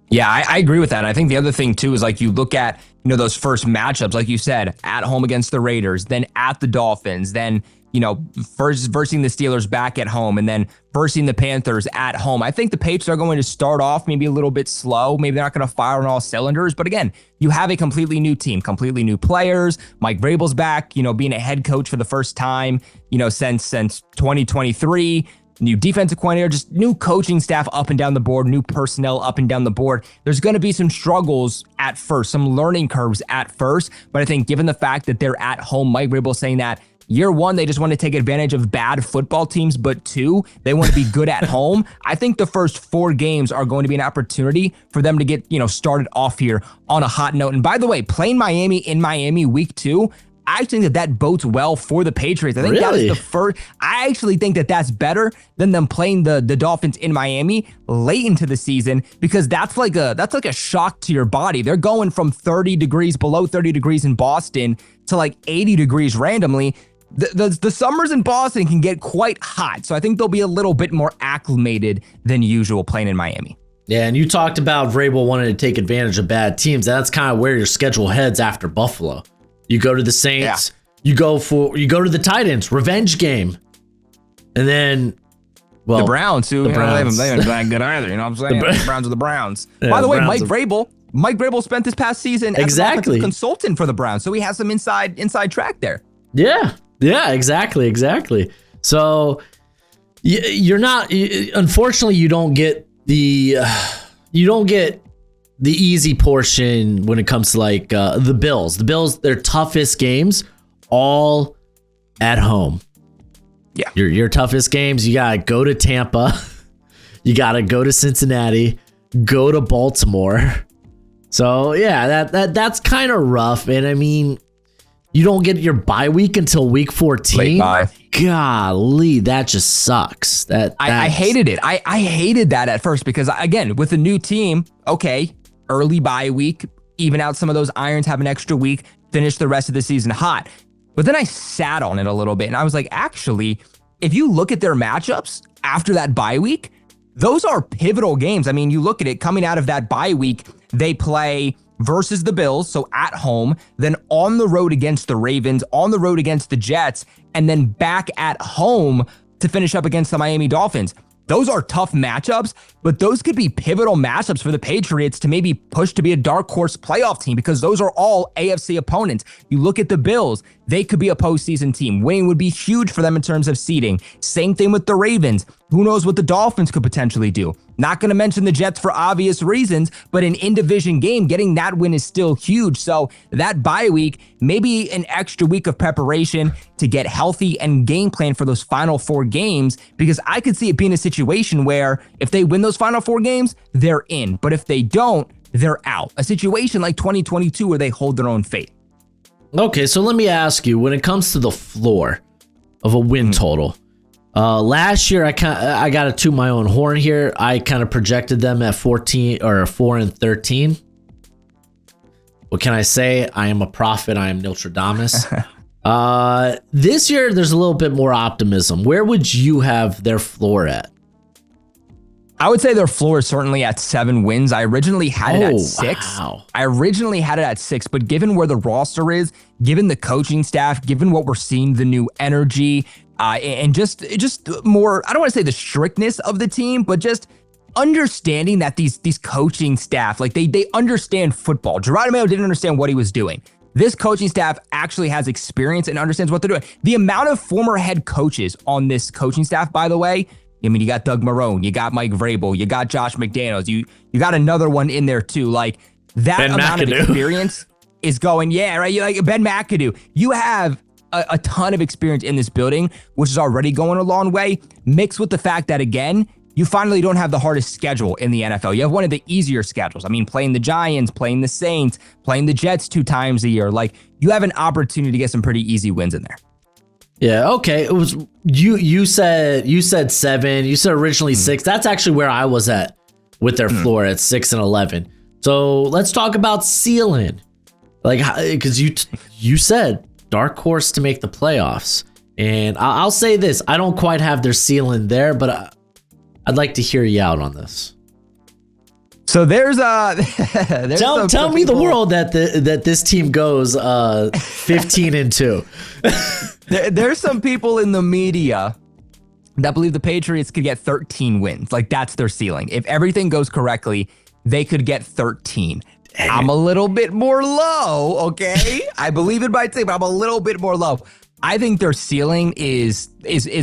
Yeah, I agree with that. I think the other thing too is like you look at, you know, those first matchups, like you said, at home against the Raiders, then at the Dolphins, then, you know, first versing the Steelers back at home, and then versing the Panthers at home. I think the Patriots are going to start off maybe a little bit slow. Maybe they're not going to fire on all cylinders. But again, you have a completely new team, completely new players. Mike Vrabel's back, you know, being a head coach for the first time, you know, since 2023. New defensive coordinator, just new coaching staff up and down the board, new personnel up and down the board. There's going to be some struggles at first, some learning curves at first. But I think given the fact that they're at home, Mike Vrabel saying that year 1, they just want to take advantage of bad football teams, but 2, they want to be good at home. I think the first 4 games are going to be an opportunity for them to get, you know, started off here on a hot note. And by the way, playing Miami in Miami week 2, I think that bodes well for the Patriots. I think that was the first. I actually think that that's better than them playing the Dolphins in Miami late into the season, because that's like a shock to your body. They're going from 30 degrees, below 30 degrees in Boston to like 80 degrees randomly. The summers in Boston can get quite hot, so I think they'll be a little bit more acclimated than usual playing in Miami. Yeah, and you talked about Vrabel wanting to take advantage of bad teams. That's kind of where your schedule heads after Buffalo. You go to the Saints, you go to the Titans, revenge game. And then, well, the Browns, too. They haven't been that good either. You know what I'm saying? The Browns are the Browns. Yeah, by the way, Mike Vrabel, Mike Vrabel spent this past season as an offensive consultant for the Browns, so he has some inside track there. Yeah, exactly. So you're not. Unfortunately, you don't get the easy portion when it comes to like the Bills. The Bills, their toughest games, all at home. Yeah, your toughest games. You gotta go to Tampa. You gotta go to Cincinnati. Go to Baltimore. So yeah, that's kind of rough. And I mean, you don't get your bye week until week 14. Late bye. Golly, that just sucks. I hated it. I hated that at first because, again, with a new team, okay, early bye week, even out some of those irons, have an extra week, finish the rest of the season hot. But then I sat on it a little bit and I was like, actually, if you look at their matchups after that bye week, those are pivotal games. I mean, you look at it coming out of that bye week, they play versus the Bills, so at home, then on the road against the Ravens, on the road against the Jets, and then back at home to finish up against the Miami Dolphins. Those are tough matchups, but those could be pivotal matchups for the Patriots to maybe push to be a dark horse playoff team because those are all AFC opponents. You look at the Bills, they could be a postseason team. Winning would be huge for them in terms of seeding. Same thing with the Ravens. Who knows what the Dolphins could potentially do? Not going to mention the Jets for obvious reasons, but an in-division game, getting that win is still huge. So that bye week, maybe an extra week of preparation to get healthy and game plan for those final 4 games, because I could see it being a situation where if they win those final 4 games, they're in. But if they don't, they're out. A situation like 2022 where they hold their own fate. Okay, so let me ask you, when it comes to the floor of a win total, last year I got to toot my own horn here. I kind of projected them at 14 or 4-13. What can I say? I am a prophet. I am Nostradamus. This year there's a little bit more optimism. Where would you have their floor at? I would say their floor is certainly at 7 wins. I originally had it at 6. Wow. I originally had it at 6, but given where the roster is, given the coaching staff, given what we're seeing, the new energy, and just more, I don't want to say the strictness of the team, but just understanding that these coaching staff, like they understand football. Geronimo didn't understand what he was doing. This coaching staff actually has experience and understands what they're doing. The amount of former head coaches on this coaching staff, by the way, I mean, you got Doug Marrone, you got Mike Vrabel, you got Josh McDaniels, you got another one in there too. Like that Ben amount McAdoo. of experience is going, yeah, right. You like Ben McAdoo. You have a ton of experience in this building, which is already going a long way, mixed with the fact that, again, you finally don't have the hardest schedule in the NFL. You have one of the easier schedules. I mean, playing the Giants, playing the Saints, playing the Jets 2 times a year. Like, you have an opportunity to get some pretty easy wins in there. Yeah, okay. It was you said 7. You said originally 6. That's actually where I was at with their floor at 6-11. So let's talk about ceiling. Like, because you said dark horse to make the playoffs, and I'll say this: I don't quite have their ceiling there, but I'd like to hear you out on this. So there's tell me the world that this team goes 15-2. There's some people in the media that believe the Patriots could get 13 wins. Like, that's their ceiling. If everything goes correctly, they could get 13. I'm a little bit more low, okay? I believe it might say, but I'm a little bit more low. I think their ceiling is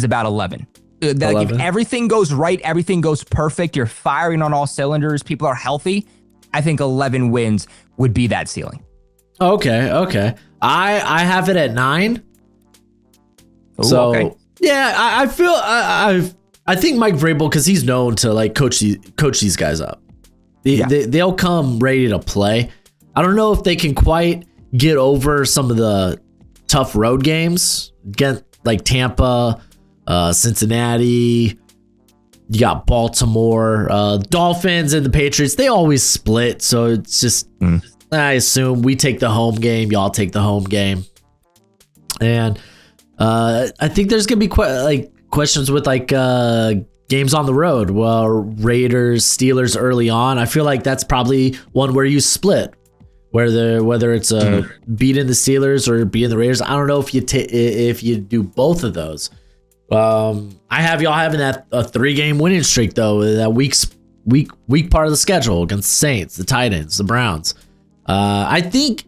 about 11. Like, if everything goes right, everything goes perfect, you're firing on all cylinders, people are healthy, I think 11 wins would be that ceiling. Okay. I have it at 9. Ooh, so okay. Yeah, I feel I think Mike Vrabel, because he's known to like coach these guys up. They'll come ready to play. I don't know if they can quite get over some of the tough road games, get like Tampa, Cincinnati. You got Baltimore, Dolphins, and the Patriots. They always split, so it's just I assume we take the home game, y'all take the home game, and I think there's gonna be questions with games on the road. Well, Raiders, Steelers early on. I feel like that's probably one where you split, whether it's beating the Steelers or beating the Raiders. I don't know if you do both of those. I have y'all having that a 3-game winning streak though. That week weak part of the schedule against the Saints, the Titans, the Browns. I think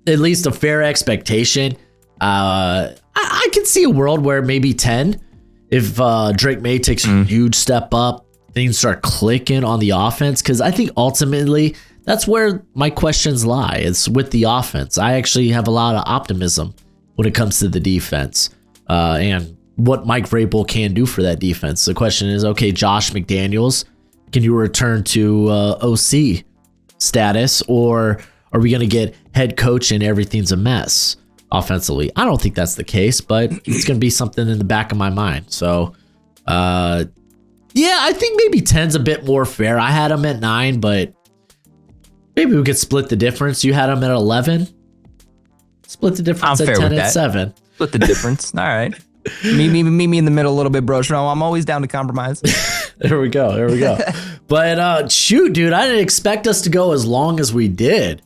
at least a fair expectation. I can see a world where maybe 10, if Drake May takes a huge step up, things start clicking on the offense. Because I think ultimately that's where my questions lie. It's with the offense. I actually have a lot of optimism when it comes to the defense and what Mike Vrabel can do for that defense. The question is, okay, Josh McDaniels, can you return to OC status, or are we going to get head coach and everything's a mess offensively? I don't think that's the case, but it's going to be something in the back of my mind. So, yeah, I think maybe 10's a bit more fair. I had him at 9, but maybe we could split the difference. You had him at 11. Split the difference at 10 and 7. Split the difference. All right. Meet me in the middle a little bit, Broshmo. I'm always down to compromise. There we go. But shoot, dude, I didn't expect us to go as long as we did.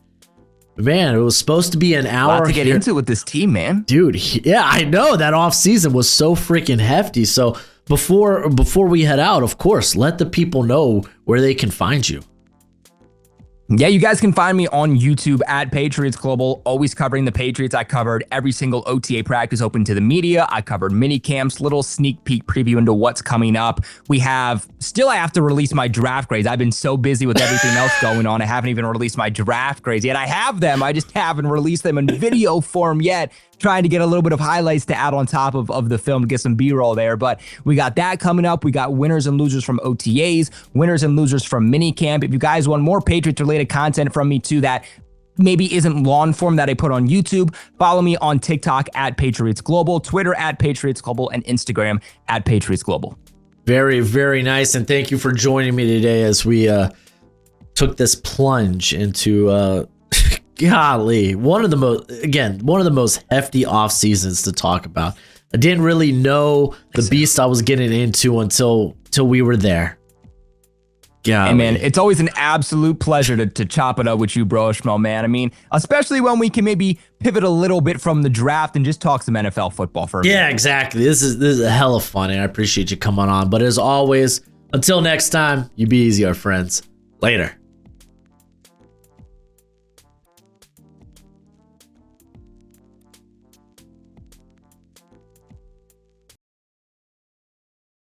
Man, it was supposed to be an hour. A lot to get into with this team, man. Dude, yeah, I know that offseason was so freaking hefty. So before we head out, of course, let the people know where they can find you. Yeah, you guys can find me on YouTube at Patriots Global, always covering the Patriots. I covered every single OTA practice open to the media. I covered mini camps, little sneak peek preview into what's coming up. I have to release my draft grades. I've been so busy with everything else going on. I haven't even released my draft grades yet. I have them. I just haven't released them in video form yet. Trying to get a little bit of highlights to add on top of the film to get some B-roll there. But we got that coming up. We got winners and losers from OTAs, winners and losers from minicamp. If you guys want more Patriots-related content from me too that maybe isn't long form that I put on YouTube, follow me on TikTok at Patriots Global, Twitter at Patriots Global, and Instagram at Patriots Global. Very, very nice. And thank you for joining me today as we took this plunge into... golly, one of the most hefty off seasons to talk about. I didn't really know the beast I was getting into until we were there. Golly. Hey man, it's always an absolute pleasure to chop it up with you, Broshmo, man. I mean, especially when we can maybe pivot a little bit from the draft and just talk some NFL football for a minute. Yeah, exactly. This is a hell of fun, and I appreciate you coming on. But as always, until next time, you be easy, our friends. Later.